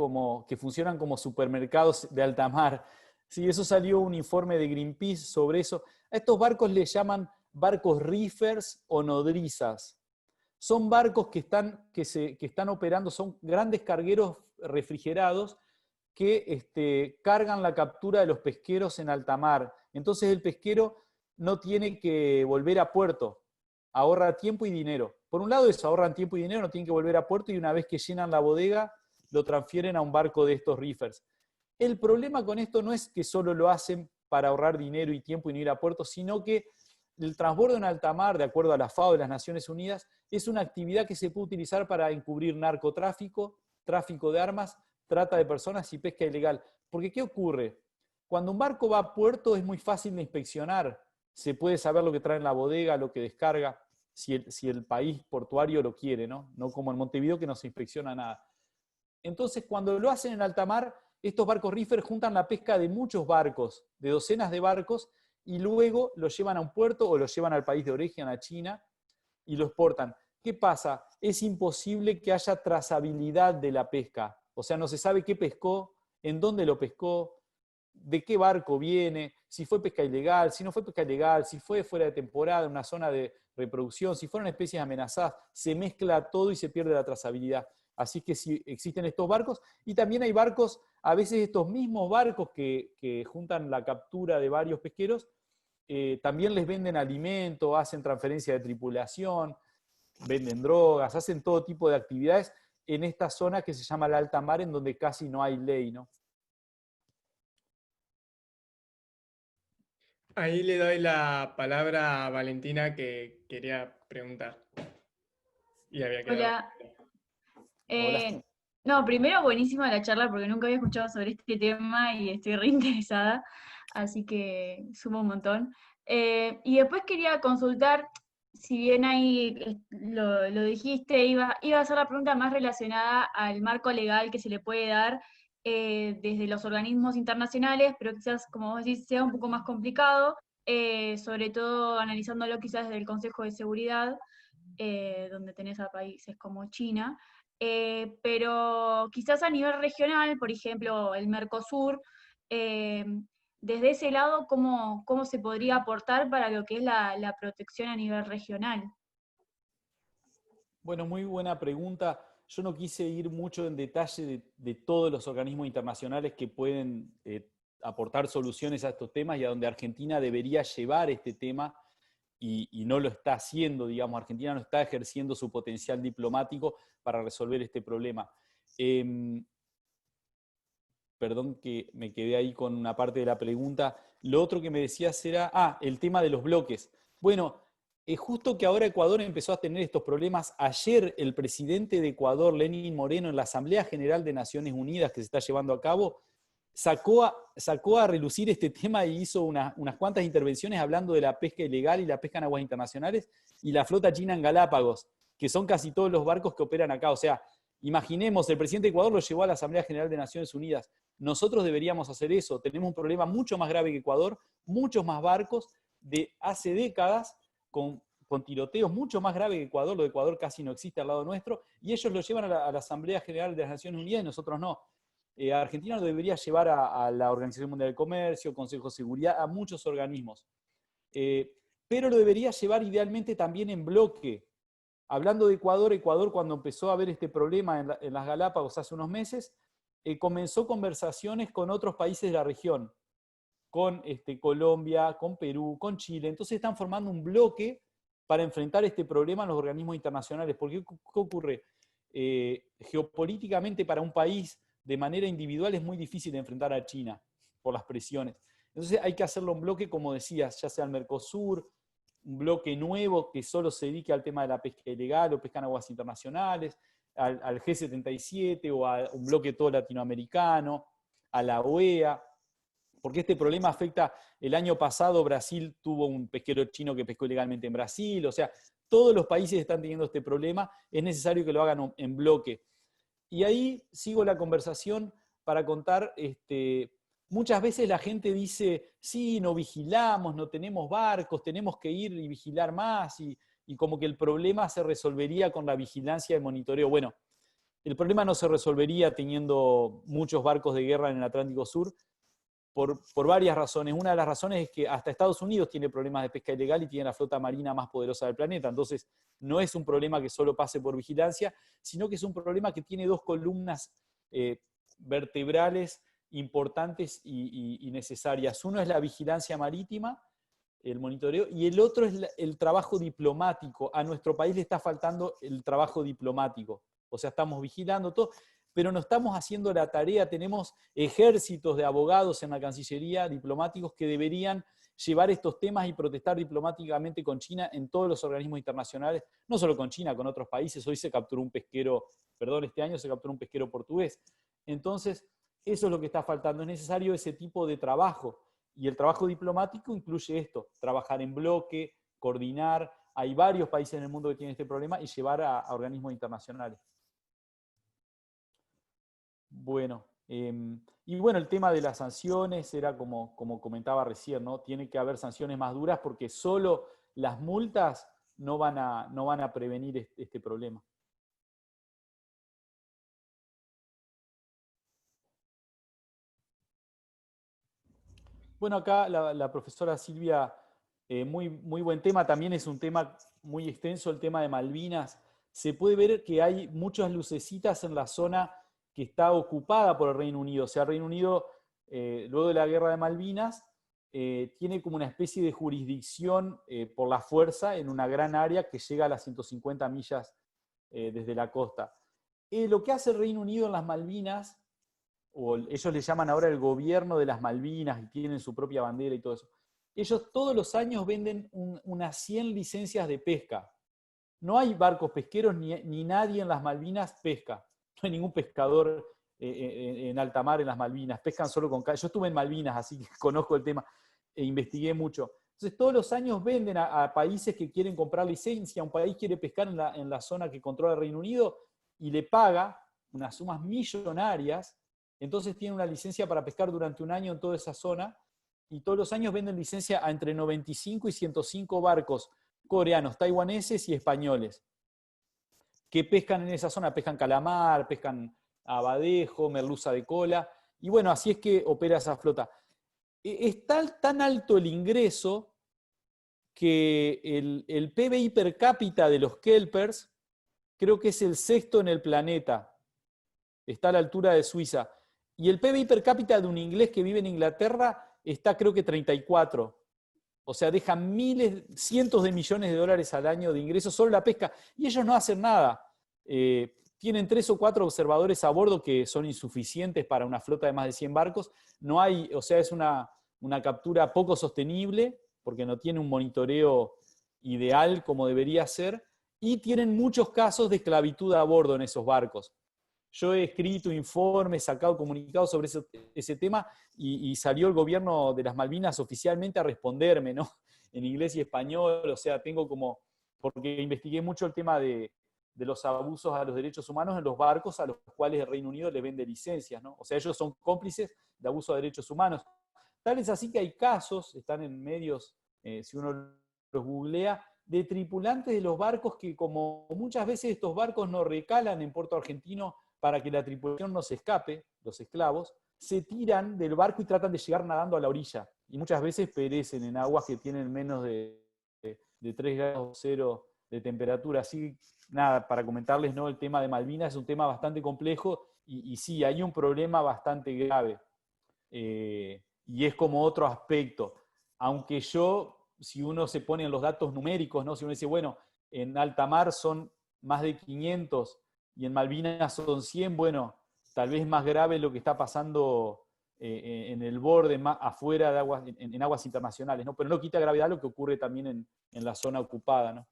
que funcionan como supermercados de alta mar. Sí, eso salió un informe de Greenpeace sobre eso. A estos barcos les llaman barcos reefers o nodrizas. Son barcos que están operando, son grandes cargueros refrigerados que cargan la captura de los pesqueros en alta mar. Entonces el pesquero no tiene que volver a puerto, ahorra tiempo y dinero. Por un lado eso, ahorran tiempo y dinero, no tienen que volver a puerto, y una vez que llenan la bodega, lo transfieren a un barco de estos reefers. El problema con esto no es que solo lo hacen para ahorrar dinero y tiempo y no ir a puerto, sino que el transbordo en alta mar, de acuerdo a la FAO de las Naciones Unidas, es una actividad que se puede utilizar para encubrir narcotráfico, tráfico de armas, trata de personas y pesca ilegal. Porque ¿qué ocurre? Cuando un barco va a puerto es muy fácil de inspeccionar. Se puede saber lo que trae en la bodega, lo que descarga, si el país portuario lo quiere, ¿no? No como en Montevideo, que no se inspecciona nada. Entonces, cuando lo hacen en alta mar, estos barcos reefer juntan la pesca de muchos barcos, de docenas de barcos, y luego lo llevan a un puerto o lo llevan al país de origen, a China, y lo exportan. ¿Qué pasa? Es imposible que haya trazabilidad de la pesca. O sea, no se sabe qué pescó, en dónde lo pescó, de qué barco viene, si fue pesca ilegal, si no fue pesca ilegal, si fue fuera de temporada, en una zona de reproducción, si fueron especies amenazadas, se mezcla todo y se pierde la trazabilidad. Así que sí existen estos barcos, y también hay barcos, a veces estos mismos barcos que juntan la captura de varios pesqueros, también les venden alimento, hacen transferencia de tripulación, venden drogas, hacen todo tipo de actividades en esta zona que se llama la alta mar, en donde casi no hay ley, ¿no? Ahí le doy la palabra a Valentina que quería preguntar y había quedado. Hola. Hola. No, primero buenísima la charla porque nunca había escuchado sobre este tema y estoy reinteresada, así que sumo un montón. Y después quería consultar, si bien ahí lo dijiste, iba a ser la pregunta más relacionada al marco legal que se le puede dar desde los organismos internacionales, pero quizás, como vos decís, sea un poco más complicado, sobre todo analizándolo quizás desde el Consejo de Seguridad, donde tenés a países como China, pero quizás a nivel regional, por ejemplo, el Mercosur, eh, desde ese lado, ¿cómo se podría aportar para lo que es la protección a nivel regional? Bueno, muy buena pregunta. Yo no quise ir mucho en detalle de todos los organismos internacionales que pueden aportar soluciones a estos temas y a donde Argentina debería llevar este tema y no lo está haciendo, digamos. Argentina no está ejerciendo su potencial diplomático para resolver este problema. Perdón que me quedé ahí con una parte de la pregunta. Lo otro que me decías era, el tema de los bloques. Bueno, es justo que ahora Ecuador empezó a tener estos problemas. Ayer el presidente de Ecuador, Lenín Moreno, en la Asamblea General de Naciones Unidas que se está llevando a cabo, sacó a relucir este tema y hizo unas cuantas intervenciones hablando de la pesca ilegal y la pesca en aguas internacionales y la flota china en Galápagos, que son casi todos los barcos que operan acá. O sea, imaginemos, el presidente de Ecuador lo llevó a la Asamblea General de Naciones Unidas. Nosotros deberíamos hacer eso. Tenemos un problema mucho más grave que Ecuador, muchos más barcos de hace décadas con tiroteos mucho más grave que Ecuador. Lo de Ecuador casi no existe al lado nuestro, y ellos lo llevan a la Asamblea General de las Naciones Unidas y nosotros no. Argentina lo debería llevar a la Organización Mundial del Comercio, Consejo de Seguridad, a muchos organismos. Pero lo debería llevar idealmente también en bloque. Hablando de Ecuador, Ecuador cuando empezó a ver este problema en las Galápagos hace unos meses, comenzó conversaciones con otros países de la región, con Colombia, con Perú, con Chile. Entonces están formando un bloque para enfrentar este problema en los organismos internacionales. Porque, ¿qué ocurre? Geopolíticamente para un país de manera individual es muy difícil enfrentar a China por las presiones. Entonces hay que hacerlo en bloque, como decías, ya sea el Mercosur, un bloque nuevo que solo se dedique al tema de la pesca ilegal o pesca en aguas internacionales, al G77 o a un bloque todo latinoamericano, a la OEA, porque este problema afecta. El año pasado Brasil tuvo un pesquero chino que pescó ilegalmente en Brasil. O sea, todos los países están teniendo este problema, es necesario que lo hagan en bloque. Y ahí sigo la conversación para contar, muchas veces la gente dice, sí, no vigilamos, no tenemos barcos, tenemos que ir y vigilar más, y como que el problema se resolvería con la vigilancia y el monitoreo. Bueno, el problema no se resolvería teniendo muchos barcos de guerra en el Atlántico Sur, por varias razones. Una de las razones es que hasta Estados Unidos tiene problemas de pesca ilegal y tiene la flota marina más poderosa del planeta. Entonces, no es un problema que solo pase por vigilancia, sino que es un problema que tiene dos columnas vertebrales importantes y necesarias. Uno es la vigilancia marítima, el monitoreo, y el otro es el trabajo diplomático. A nuestro país le está faltando el trabajo diplomático. O sea, estamos vigilando todo, pero no estamos haciendo la tarea. Tenemos ejércitos de abogados en la Cancillería, diplomáticos, que deberían llevar estos temas y protestar diplomáticamente con China en todos los organismos internacionales, no solo con China, con otros países. Hoy se capturó un pesquero, este año se capturó un pesquero portugués. Entonces, eso es lo que está faltando. Es necesario ese tipo de trabajo. Y el trabajo diplomático incluye esto, trabajar en bloque, coordinar. Hay varios países en el mundo que tienen este problema, y llevar a organismos internacionales. Bueno, Y bueno, el tema de las sanciones era como comentaba recién, ¿no? Tiene que haber sanciones más duras porque solo las multas no van a prevenir este problema. Bueno, acá la profesora Silvia, muy buen tema, también es un tema muy extenso, el tema de Malvinas. Se puede ver que hay muchas lucecitas en la zona que está ocupada por el Reino Unido. O sea, el Reino Unido, luego de la guerra de Malvinas, tiene como una especie de jurisdicción por la fuerza en una gran área que llega a las 150 millas desde la costa. Lo que hace el Reino Unido en las Malvinas, o ellos le llaman ahora el gobierno de las Malvinas y tienen su propia bandera y todo eso. Ellos todos los años venden unas 100 licencias de pesca. No hay barcos pesqueros ni nadie en las Malvinas pesca. No hay ningún pescador en alta mar en las Malvinas. Pescan solo con... Yo estuve en Malvinas, así que conozco el tema e investigué mucho. Entonces todos los años venden a países que quieren comprar licencia. Un país quiere pescar en la zona que controla el Reino Unido y le paga unas sumas millonarias. Entonces tiene una licencia para pescar durante un año en toda esa zona y todos los años venden licencia a entre 95 y 105 barcos coreanos, taiwaneses y españoles que pescan en esa zona, pescan calamar, pescan abadejo, merluza de cola, y bueno, así es que opera esa flota. Es tan alto el ingreso que el PBI per cápita de los kelpers creo que es el sexto en el planeta, está a la altura de Suiza. Y el PBI per cápita de un inglés que vive en Inglaterra está creo que 34. O sea, deja cientos de millones de dólares al año de ingresos solo la pesca. Y ellos no hacen nada. Tienen 3 o 4 observadores a bordo que son insuficientes para una flota de más de 100 barcos. No hay, o sea, es una captura poco sostenible porque no tiene un monitoreo ideal como debería ser. Y tienen muchos casos de esclavitud a bordo en esos barcos. Yo he escrito informes, sacado comunicados sobre ese tema y salió el gobierno de las Malvinas oficialmente a responderme, ¿no? En inglés y español, o sea, tengo como, porque investigué mucho el tema de los abusos a los derechos humanos en los barcos a los cuales el Reino Unido le vende licencias, ¿no? O sea, ellos son cómplices de abuso a derechos humanos. Tal es así que hay casos, están en medios, si uno los googlea, de tripulantes de los barcos que como muchas veces estos barcos no recalan en Puerto Argentino para que la tripulación no se escape, los esclavos, se tiran del barco y tratan de llegar nadando a la orilla. Y muchas veces perecen en aguas que tienen menos de 3 grados cero de temperatura. Así, nada, para comentarles, ¿no? El tema de Malvinas es un tema bastante complejo y sí, hay un problema bastante grave. Y es como otro aspecto. Aunque si uno se pone en los datos numéricos, ¿no? Si uno dice, bueno, en alta mar son más de 500 y en Malvinas son 100, bueno, tal vez más grave lo que está pasando en el borde, más afuera de aguas, en aguas internacionales, ¿no? Pero no quita gravedad lo que ocurre también en la zona ocupada, ¿no?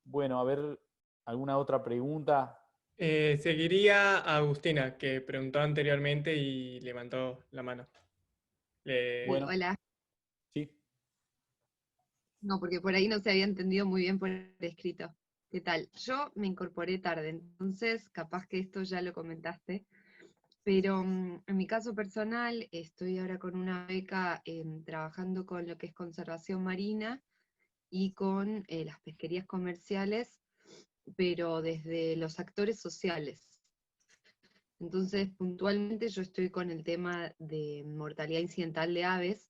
Bueno, a ver, ¿alguna otra pregunta? Seguiría a Agustina, que preguntó anteriormente y levantó la mano. Sí, Bueno, hola. sí. No, porque por ahí no se había entendido muy bien por escrito. ¿Qué tal? Yo me incorporé tarde, entonces capaz que esto ya lo comentaste, pero en mi caso personal estoy ahora con una beca trabajando con lo que es conservación marina y con las pesquerías comerciales, pero desde los actores sociales. Entonces, puntualmente yo estoy con el tema de mortalidad incidental de aves,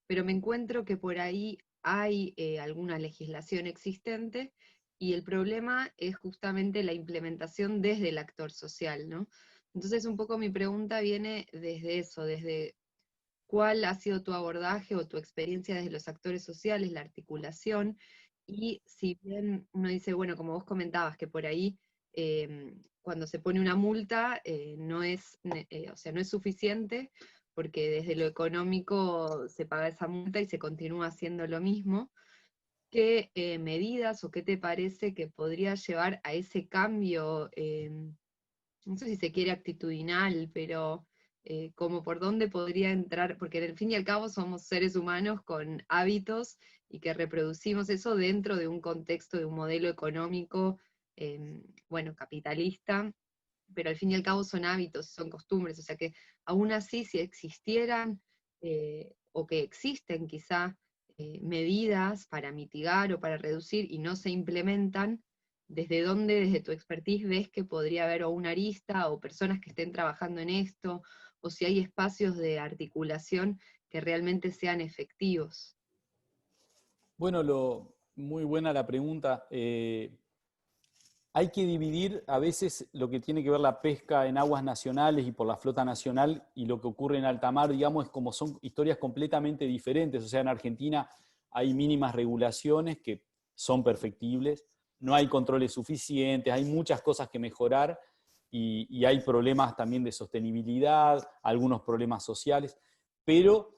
pero me encuentro que por ahí hay alguna legislación existente y el problema es justamente la implementación desde el actor social, ¿no? Entonces un poco mi pregunta viene desde eso, desde cuál ha sido tu abordaje o tu experiencia desde los actores sociales, la articulación, y si bien uno dice, bueno, como vos comentabas, que por ahí cuando se pone una multa o sea, no es suficiente, porque desde lo económico se paga esa multa y se continúa haciendo lo mismo. ¿Qué medidas o qué te parece que podría llevar a ese cambio, no sé si se quiere actitudinal, pero como por dónde podría entrar, porque en el fin y al cabo somos seres humanos con hábitos y que reproducimos eso dentro de un contexto, de un modelo económico, bueno, capitalista, pero al fin y al cabo son hábitos, son costumbres, o sea que aún así si existieran, o que existen quizá medidas para mitigar o para reducir y no se implementan, ¿desde dónde, desde tu expertise, ves que podría haber o una arista o personas que estén trabajando en esto, o si hay espacios de articulación que realmente sean efectivos? Bueno, muy buena la pregunta. Hay que dividir a veces lo que tiene que ver la pesca en aguas nacionales y por la flota nacional y lo que ocurre en alta mar, digamos, como son historias completamente diferentes. O sea, en Argentina hay mínimas regulaciones que son perfectibles, no hay controles suficientes, hay muchas cosas que mejorar y hay problemas también de sostenibilidad, algunos problemas sociales, pero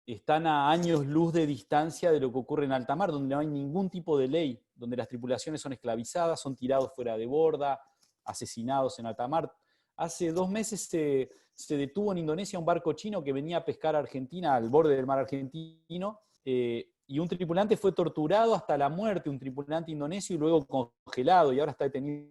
están a años luz de distancia de lo que ocurre en alta mar, donde no hay ningún tipo de ley, donde las tripulaciones son esclavizadas, son tirados fuera de borda, asesinados en alta mar. Hace 2 meses se detuvo en Indonesia un barco chino que venía a pescar a Argentina, al borde del mar argentino, y un tripulante fue torturado hasta la muerte, un tripulante indonesio, y luego congelado, y ahora está detenido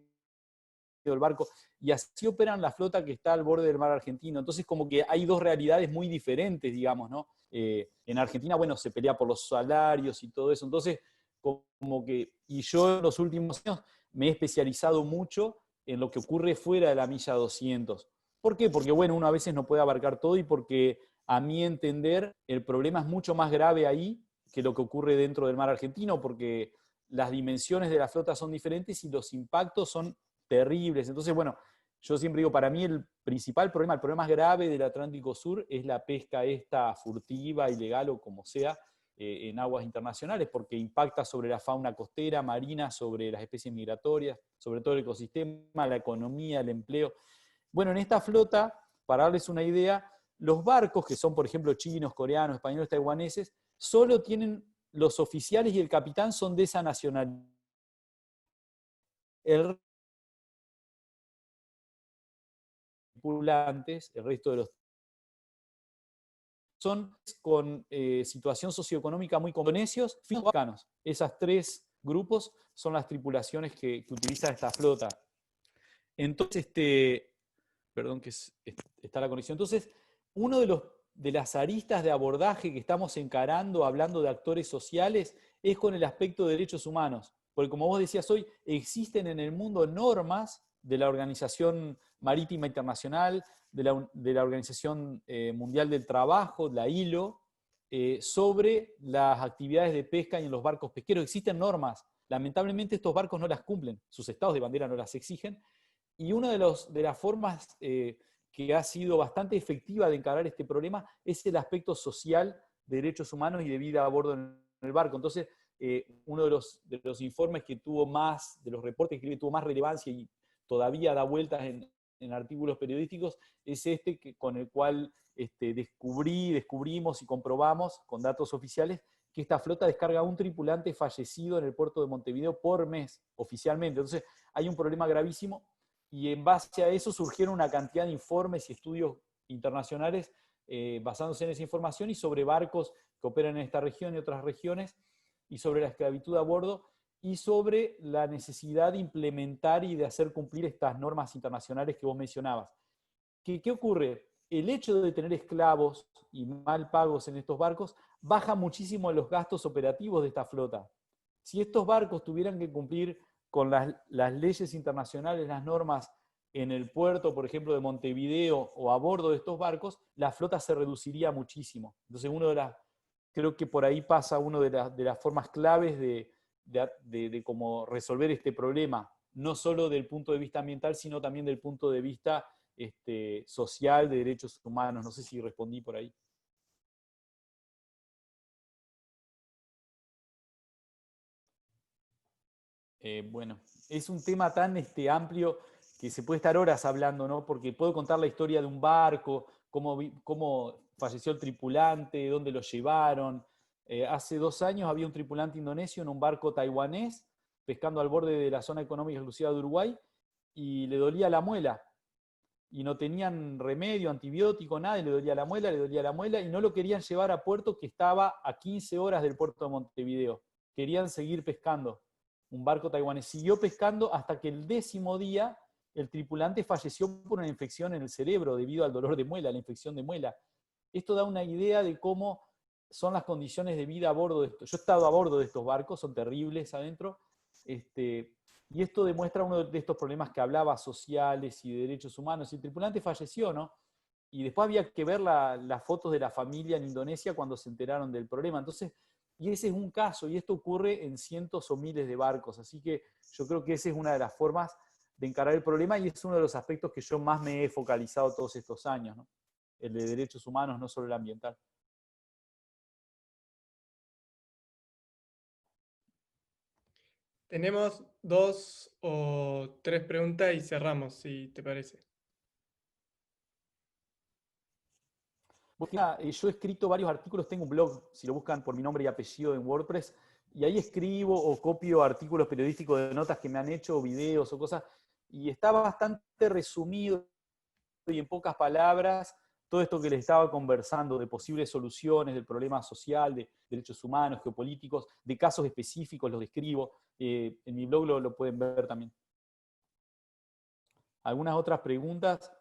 el barco, y así operan la flota que está al borde del mar argentino. Entonces como que hay dos realidades muy diferentes, digamos, ¿no? En Argentina, bueno, se pelea por los salarios y todo eso, entonces como que, y yo en los últimos años me he especializado mucho en lo que ocurre fuera de la milla 200. ¿Por qué? Porque, bueno, uno a veces no puede abarcar todo y porque, a mi entender, el problema es mucho más grave ahí que lo que ocurre dentro del mar argentino, porque las dimensiones de la flota son diferentes y los impactos son terribles. Entonces, bueno, yo siempre digo, para mí el principal problema, el problema más grave del Atlántico Sur es la pesca esta furtiva, ilegal o como sea, en aguas internacionales, porque impacta sobre la fauna costera, marina, sobre las especies migratorias, sobre todo el ecosistema, la economía, el empleo. Bueno, en esta flota, para darles una idea, los barcos, que son por ejemplo chinos, coreanos, españoles, taiwaneses, solo tienen los oficiales y el capitán son de esa nacionalidad. El tripulantes, el resto de los son con situación socioeconómica muy indonesios, filipinos. Esas 3 grupos son las tripulaciones que utiliza esta flota. Entonces, perdón que está la conexión. Entonces, uno de las aristas de abordaje que estamos encarando, hablando de actores sociales, es con el aspecto de derechos humanos. Porque como vos decías hoy, existen en el mundo normas de la Organización Marítima Internacional, de la Organización Mundial del Trabajo, la ILO, sobre las actividades de pesca y en los barcos pesqueros. Existen normas. Lamentablemente estos barcos no las cumplen, sus estados de bandera no las exigen, y una de las formas que ha sido bastante efectiva de encarar este problema es el aspecto social de derechos humanos y de vida a bordo en el barco. Entonces, uno de los informes que tuvo más, de los reportes que tuvo más relevancia y todavía da vueltas en artículos periodísticos, es con el cual descubrimos y comprobamos con datos oficiales que esta flota descarga a un tripulante fallecido en el puerto de Montevideo por mes, oficialmente. Entonces, hay un problema gravísimo y en base a eso surgieron una cantidad de informes y estudios internacionales basándose en esa información y sobre barcos que operan en esta región y otras regiones, y sobre la esclavitud a bordo, y sobre la necesidad de implementar y de hacer cumplir estas normas internacionales que vos mencionabas. ¿Qué ocurre? El hecho de tener esclavos y mal pagos en estos barcos baja muchísimo los gastos operativos de esta flota. Si estos barcos tuvieran que cumplir con las leyes internacionales, las normas en el puerto, por ejemplo, de Montevideo o a bordo de estos barcos, la flota se reduciría muchísimo. Entonces, creo que por ahí pasa una de las formas claves de cómo resolver este problema, no solo del punto de vista ambiental, sino también del punto de vista social, de derechos humanos. No sé si respondí por ahí. Bueno, es un tema tan amplio que se puede estar horas hablando, ¿no? Porque puedo contar la historia de un barco, cómo falleció el tripulante, dónde lo llevaron. Hace 2 años había un tripulante indonesio en un barco taiwanés pescando al borde de la zona económica exclusiva de Uruguay y le dolía la muela. Y no tenían remedio, antibiótico, nada, y le dolía la muela, y no lo querían llevar a puerto, que estaba a 15 horas del puerto de Montevideo. Querían seguir pescando. Un barco taiwanés siguió pescando hasta que el 10.º día el tripulante falleció por una infección en el cerebro debido al dolor de muela, la infección de muela. Esto da una idea de cómo son las condiciones de vida a bordo de esto. Yo he estado a bordo de estos barcos, son terribles adentro, y esto demuestra uno de estos problemas que hablaba, sociales y de derechos humanos. El tripulante falleció, ¿no? Y después había que ver las fotos de la familia en Indonesia cuando se enteraron del problema. Entonces, y ese es un caso, y esto ocurre en cientos o miles de barcos. Así que yo creo que esa es una de las formas de encarar el problema y es uno de los aspectos que yo más me he focalizado todos estos años, ¿no? El de derechos humanos, no solo el ambiental. Tenemos 2 o 3 preguntas y cerramos, si te parece. Yo he escrito varios artículos, tengo un blog, si lo buscan por mi nombre y apellido en WordPress, y ahí escribo o copio artículos periodísticos de notas que me han hecho, videos o cosas, y está bastante resumido y en pocas palabras todo esto que les estaba conversando de posibles soluciones, del problema social, de derechos humanos, geopolíticos, de casos específicos, los describo. En mi blog lo pueden ver también. ¿Algunas otras preguntas?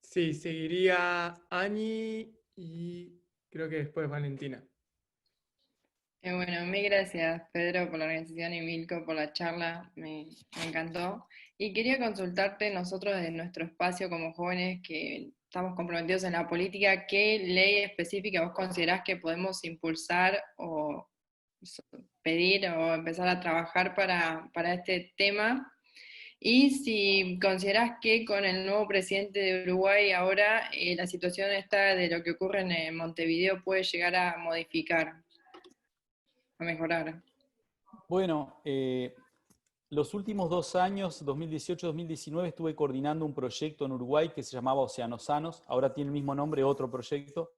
Sí, seguiría Ani y creo que después Valentina. Bueno, mil gracias Pedro por la organización y Milko por la charla, me encantó. Y quería consultarte nosotros de nuestro espacio como jóvenes que estamos comprometidos en la política, ¿qué ley específica vos considerás que podemos impulsar o pedir o empezar a trabajar para este tema? Y si considerás que con el nuevo presidente de Uruguay ahora la situación esta de lo que ocurre en Montevideo puede llegar a modificar, a mejorar. Bueno, los últimos 2 años, 2018-2019, estuve coordinando un proyecto en Uruguay que se llamaba Océanos, ahora tiene el mismo nombre, otro proyecto,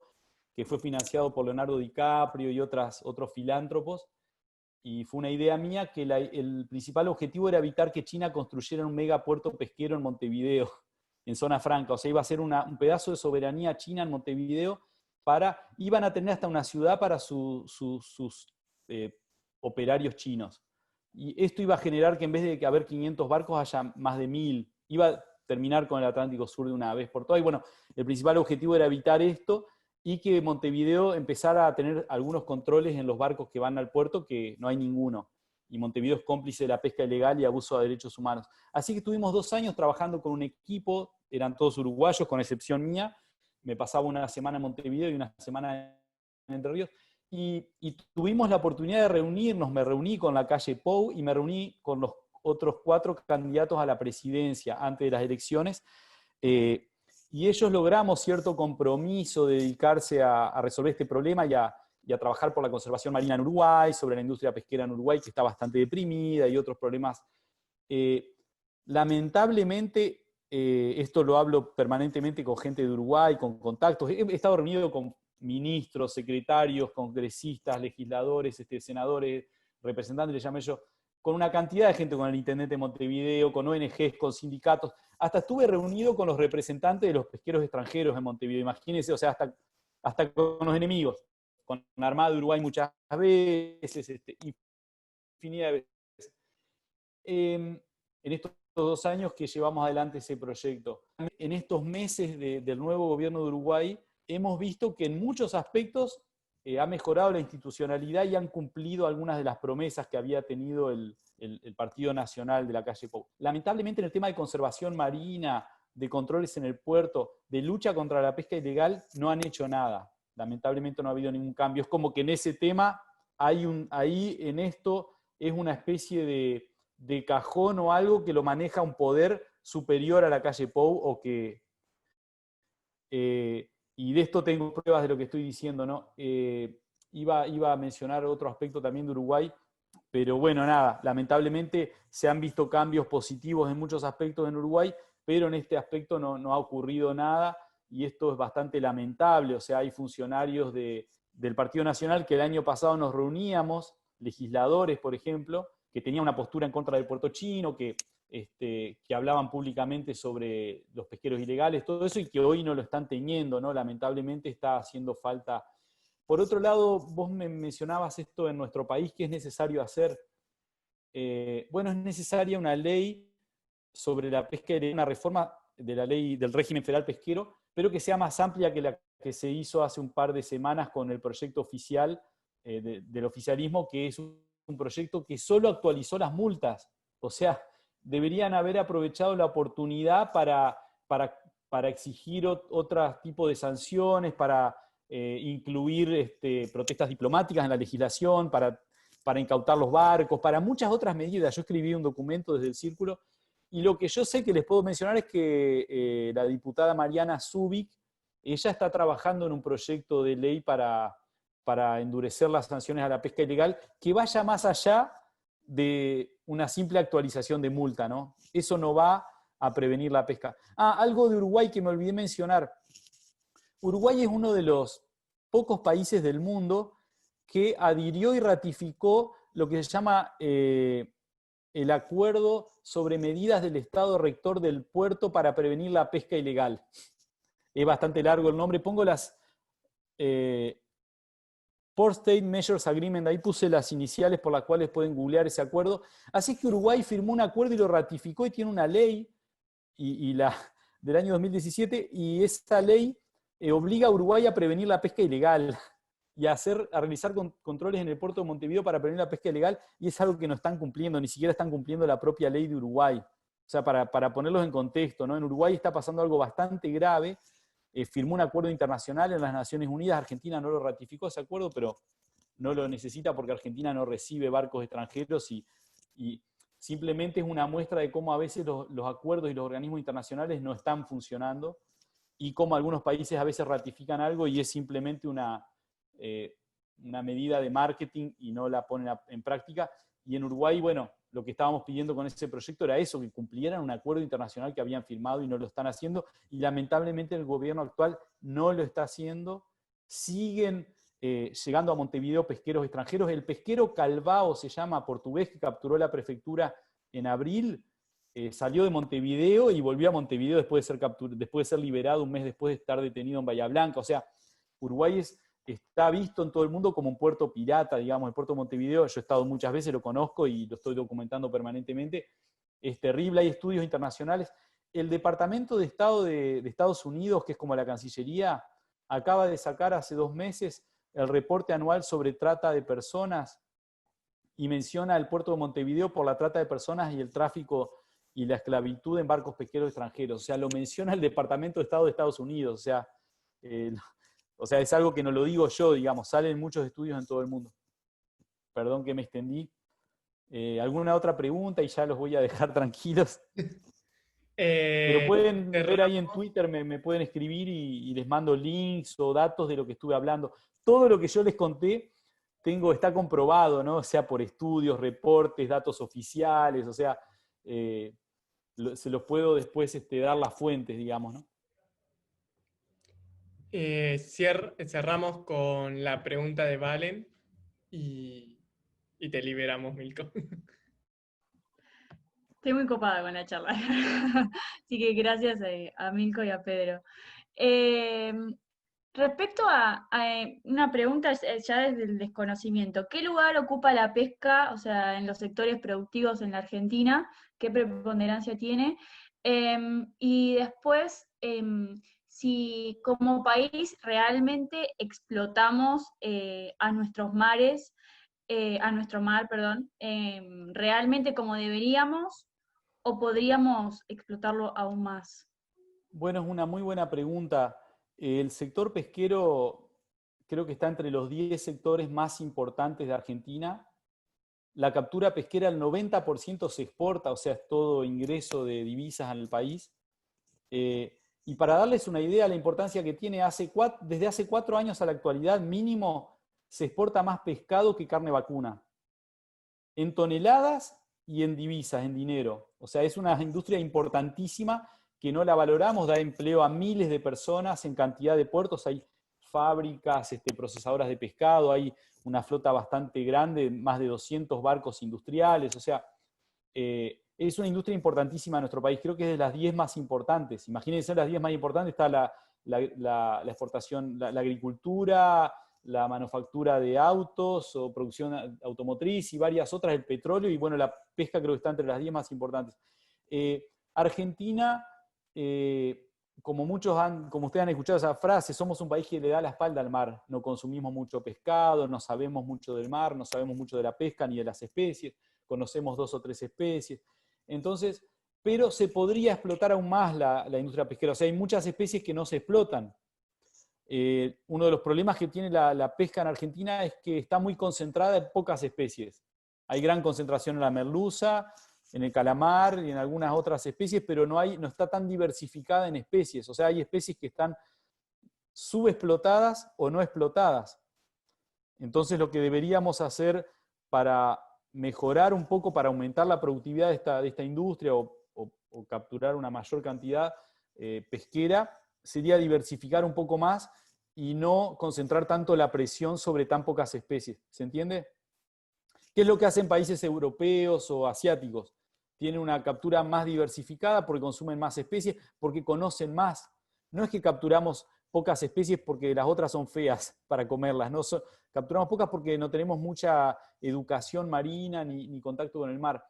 que fue financiado por Leonardo DiCaprio y otros filántropos, y fue una idea mía que el principal objetivo era evitar que China construyera un megapuerto pesquero en Montevideo, en zona franca, o sea, iba a ser un pedazo de soberanía china en Montevideo, iban a tener hasta una ciudad para sus operarios chinos. Y esto iba a generar que en vez de haber 500 barcos haya más de 1000. Iba a terminar con el Atlántico Sur de una vez por todas. Y bueno, el principal objetivo era evitar esto y que Montevideo empezara a tener algunos controles en los barcos que van al puerto, que no hay ninguno. Y Montevideo es cómplice de la pesca ilegal y abuso de derechos humanos. Así que estuvimos 2 años trabajando con un equipo, eran todos uruguayos, con excepción mía. Me pasaba una semana en Montevideo y una semana en Entre Ríos. Y tuvimos la oportunidad de reunirnos, me reuní con la calle Pou y me reuní con los otros 4 candidatos a la presidencia antes de las elecciones, y ellos logramos cierto compromiso de dedicarse a resolver este problema y a trabajar por la conservación marina en Uruguay, sobre la industria pesquera en Uruguay, que está bastante deprimida, y otros problemas. Lamentablemente, esto lo hablo permanentemente con gente de Uruguay, con contactos, he estado reunido con ministros, secretarios, congresistas, legisladores, senadores, representantes, le llamé yo, con una cantidad de gente, con el intendente de Montevideo, con ONGs, con sindicatos. Hasta estuve reunido con los representantes de los pesqueros extranjeros en Montevideo. Imagínense, o sea, hasta con los enemigos, con la Armada de Uruguay muchas veces, infinidad de veces. En estos 2 años que llevamos adelante ese proyecto. En estos meses del nuevo gobierno de Uruguay, hemos visto que en muchos aspectos ha mejorado la institucionalidad y han cumplido algunas de las promesas que había tenido el Partido Nacional de la calle Pou. Lamentablemente en el tema de conservación marina, de controles en el puerto, de lucha contra la pesca ilegal, no han hecho nada. Lamentablemente no ha habido ningún cambio. Es como que en ese tema, ahí en esto es una especie de cajón o algo que lo maneja un poder superior a la calle Pou o que... y de esto tengo pruebas de lo que estoy diciendo, ¿no? Iba a mencionar otro aspecto también de Uruguay, pero bueno, nada, lamentablemente se han visto cambios positivos en muchos aspectos en Uruguay, pero en este aspecto no ha ocurrido nada y esto es bastante lamentable. O sea, hay funcionarios del Partido Nacional que el año pasado nos reuníamos, legisladores, por ejemplo, que tenían una postura en contra del puerto chino, que hablaban públicamente sobre los pesqueros ilegales, todo eso, y que hoy no lo están teniendo, ¿no? Lamentablemente está haciendo falta. Por otro lado, vos me mencionabas esto en nuestro país, ¿qué es necesario hacer? Bueno, es necesaria una ley sobre la pesca ilegal, una reforma de la ley del régimen federal pesquero, pero que sea más amplia que la que se hizo hace un par de semanas con el proyecto oficial del oficialismo, que es un proyecto que solo actualizó las multas. O sea, deberían haber aprovechado la oportunidad para exigir otro tipo de sanciones, para incluir protestas diplomáticas en la legislación, para incautar los barcos, para muchas otras medidas. Yo escribí un documento desde el Círculo, y lo que yo sé que les puedo mencionar es que la diputada Mariana Zubik, ella está trabajando en un proyecto de ley para endurecer las sanciones a la pesca ilegal, que vaya más allá de una simple actualización de multa, ¿no? Eso no va a prevenir la pesca. Algo de Uruguay que me olvidé mencionar. Uruguay es uno de los pocos países del mundo que adhirió y ratificó lo que se llama el Acuerdo sobre Medidas del Estado Rector del Puerto para prevenir la pesca ilegal. Es bastante largo el nombre. Pongo las Port State Measures Agreement, ahí puse las iniciales por las cuales pueden googlear ese acuerdo. Así que Uruguay firmó un acuerdo y lo ratificó y tiene una ley del año 2017, y esta ley obliga a Uruguay a prevenir la pesca ilegal y a realizar controles en el puerto de Montevideo para prevenir la pesca ilegal, y es algo que no están cumpliendo, ni siquiera están cumpliendo la propia ley de Uruguay. O sea, para ponerlos en contexto, ¿no? En Uruguay está pasando algo bastante grave. Firmó un acuerdo internacional en las Naciones Unidas, Argentina no lo ratificó ese acuerdo, pero no lo necesita porque Argentina no recibe barcos extranjeros, y simplemente es una muestra de cómo a veces los acuerdos y los organismos internacionales no están funcionando, y cómo algunos países a veces ratifican algo y es simplemente una medida de marketing y no la ponen en práctica. Y en Uruguay, bueno, lo que estábamos pidiendo con ese proyecto era eso, que cumplieran un acuerdo internacional que habían firmado y no lo están haciendo, y lamentablemente el gobierno actual no lo está haciendo. Siguen llegando a Montevideo pesqueros extranjeros. El pesquero Calvao se llama, portugués, que capturó la prefectura en abril, salió de Montevideo y volvió a Montevideo después de ser liberado un mes después de estar detenido en Bahía Blanca. O sea, Uruguay está visto en todo el mundo como un puerto pirata, digamos. El puerto de Montevideo, yo he estado muchas veces, lo conozco y lo estoy documentando permanentemente. Es terrible, hay estudios internacionales. El Departamento de Estado de Estados Unidos, que es como la Cancillería, acaba de sacar hace 2 meses el reporte anual sobre trata de personas, y menciona el puerto de Montevideo por la trata de personas y el tráfico y la esclavitud en barcos pesqueros extranjeros. O sea, lo menciona el Departamento de Estado de Estados Unidos. O sea, es algo que no lo digo yo, digamos, salen muchos estudios en todo el mundo. Perdón que me extendí. ¿Alguna otra pregunta? Y ya los voy a dejar tranquilos. Pero pueden ver ahí en Twitter, me pueden escribir y les mando links o datos de lo que estuve hablando. Todo lo que yo les conté está comprobado, ¿no? O sea, por estudios, reportes, datos oficiales, o sea, se los puedo después dar las fuentes, digamos, ¿no? Cerramos con la pregunta de Valen y te liberamos, Milko. Estoy muy copada con la charla. Así que gracias a Milko y a Pedro. Respecto a una pregunta ya desde el desconocimiento, ¿qué lugar ocupa la pesca, o sea, en los sectores productivos en la Argentina? ¿Qué preponderancia tiene? Y después, si como país realmente explotamos a nuestros mares, a nuestro mar, perdón, realmente como deberíamos, o podríamos explotarlo aún más. Bueno, es una muy buena pregunta. El sector pesquero creo que está entre los 10 sectores más importantes de Argentina. La captura pesquera, el 90% se exporta, o sea, es todo ingreso de divisas en el país. Y para darles una idea de la importancia que tiene, desde hace 4 años a la actualidad, mínimo, se exporta más pescado que carne vacuna. En toneladas y en divisas, en dinero. O sea, es una industria importantísima que no la valoramos, da empleo a miles de personas en cantidad de puertos. Hay fábricas, procesadoras de pescado, hay una flota bastante grande, más de 200 barcos industriales. O sea, es una industria importantísima en nuestro país. Creo que es de las 10 más importantes. Imagínense, las 10 más importantes está la exportación, la agricultura, la manufactura de autos o producción automotriz y varias otras, el petróleo, y bueno, la pesca creo que está entre las 10 más importantes. Argentina, como ustedes han escuchado esa frase, somos un país que le da la espalda al mar, no consumimos mucho pescado, no sabemos mucho del mar, no sabemos mucho de la pesca ni de las especies, conocemos 2 o 3 especies. Entonces, pero se podría explotar aún más la industria pesquera, o sea, hay muchas especies que no se explotan. Uno de los problemas que tiene la pesca en Argentina es que está muy concentrada en pocas especies. Hay gran concentración en la merluza, en el calamar y en algunas otras especies, pero no está tan diversificada en especies. O sea, hay especies que están subexplotadas o no explotadas. Entonces, lo que deberíamos hacer para mejorar un poco, para aumentar la productividad de esta industria o capturar una mayor cantidad pesquera, sería diversificar un poco más y no concentrar tanto la presión sobre tan pocas especies. ¿Se entiende? ¿Qué es lo que hacen países europeos o asiáticos? Tienen una captura más diversificada porque consumen más especies, porque conocen más. No es que capturamos pocas especies porque las otras son feas para comerlas, no capturamos pocas porque no tenemos mucha educación marina ni contacto con el mar.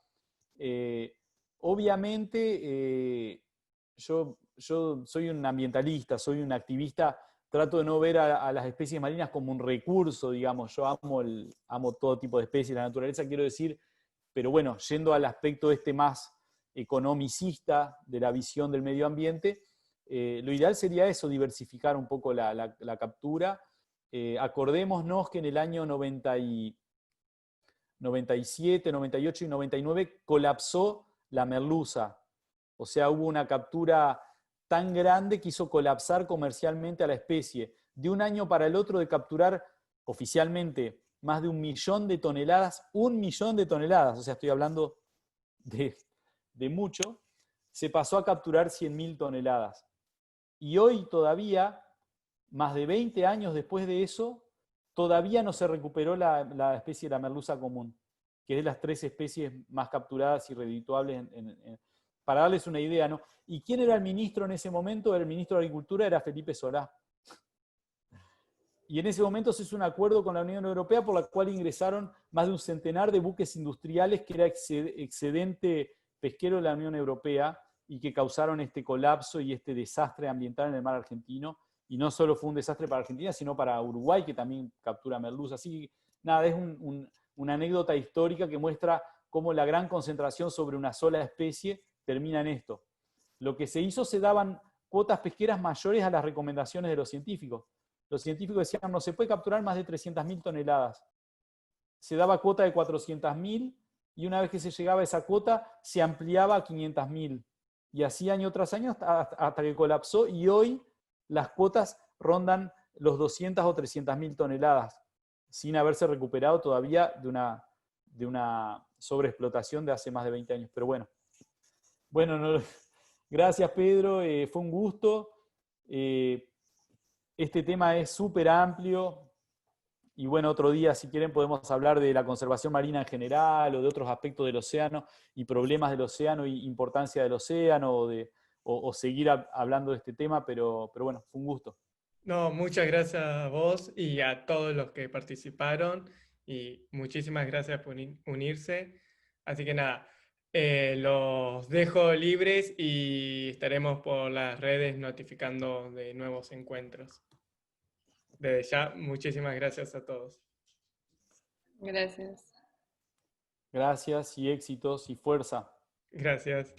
Obviamente, yo soy un ambientalista, soy un activista, trato de no ver a las especies marinas como un recurso, digamos. Yo amo todo tipo de especies, la naturaleza, quiero decir, pero bueno, yendo al aspecto más economicista de la visión del medio ambiente, lo ideal sería eso, diversificar un poco la captura. Acordémonos que en el año 97, 98 y 99 colapsó la merluza. O sea, hubo una captura tan grande que hizo colapsar comercialmente a la especie. De un año para el otro de capturar oficialmente más de 1 millón de toneladas, 1 millón de toneladas, o sea, estoy hablando de mucho, se pasó a capturar 100.000 toneladas. Y hoy todavía, más de 20 años después de eso, todavía no se recuperó la especie de la merluza común, que es de las 3 especies más capturadas y redituables para darles una idea, ¿no? ¿Y quién era el ministro en ese momento? El ministro de Agricultura era Felipe Solá. Y en ese momento se hizo un acuerdo con la Unión Europea por la cual ingresaron más de 1 centenar de buques industriales que era excedente pesquero de la Unión Europea y que causaron este colapso y este desastre ambiental en el mar argentino. Y no solo fue un desastre para Argentina, sino para Uruguay, que también captura merluza. Así que, nada, es una anécdota histórica que muestra cómo la gran concentración sobre una sola especie termina en esto. Lo que se hizo, se daban cuotas pesqueras mayores a las recomendaciones de los científicos. Los científicos decían, no se puede capturar más de 300.000 toneladas. Se daba cuota de 400.000 y una vez que se llegaba a esa cuota, se ampliaba a 500.000. Y así año tras año hasta que colapsó y hoy las cuotas rondan los 200 o 300.000 toneladas, sin haberse recuperado todavía de una sobreexplotación de hace más de 20 años. Pero bueno, no, gracias Pedro, fue un gusto. Este tema es súper amplio y bueno, otro día si quieren podemos hablar de la conservación marina en general o de otros aspectos del océano y problemas del océano y importancia del océano o seguir hablando de este tema, pero bueno, fue un gusto. No, muchas gracias a vos y a todos los que participaron y muchísimas gracias por unirse. Así que nada, los dejo libres y estaremos por las redes notificando de nuevos encuentros. Desde ya, muchísimas gracias a todos. Gracias. Gracias y éxitos y fuerza. Gracias.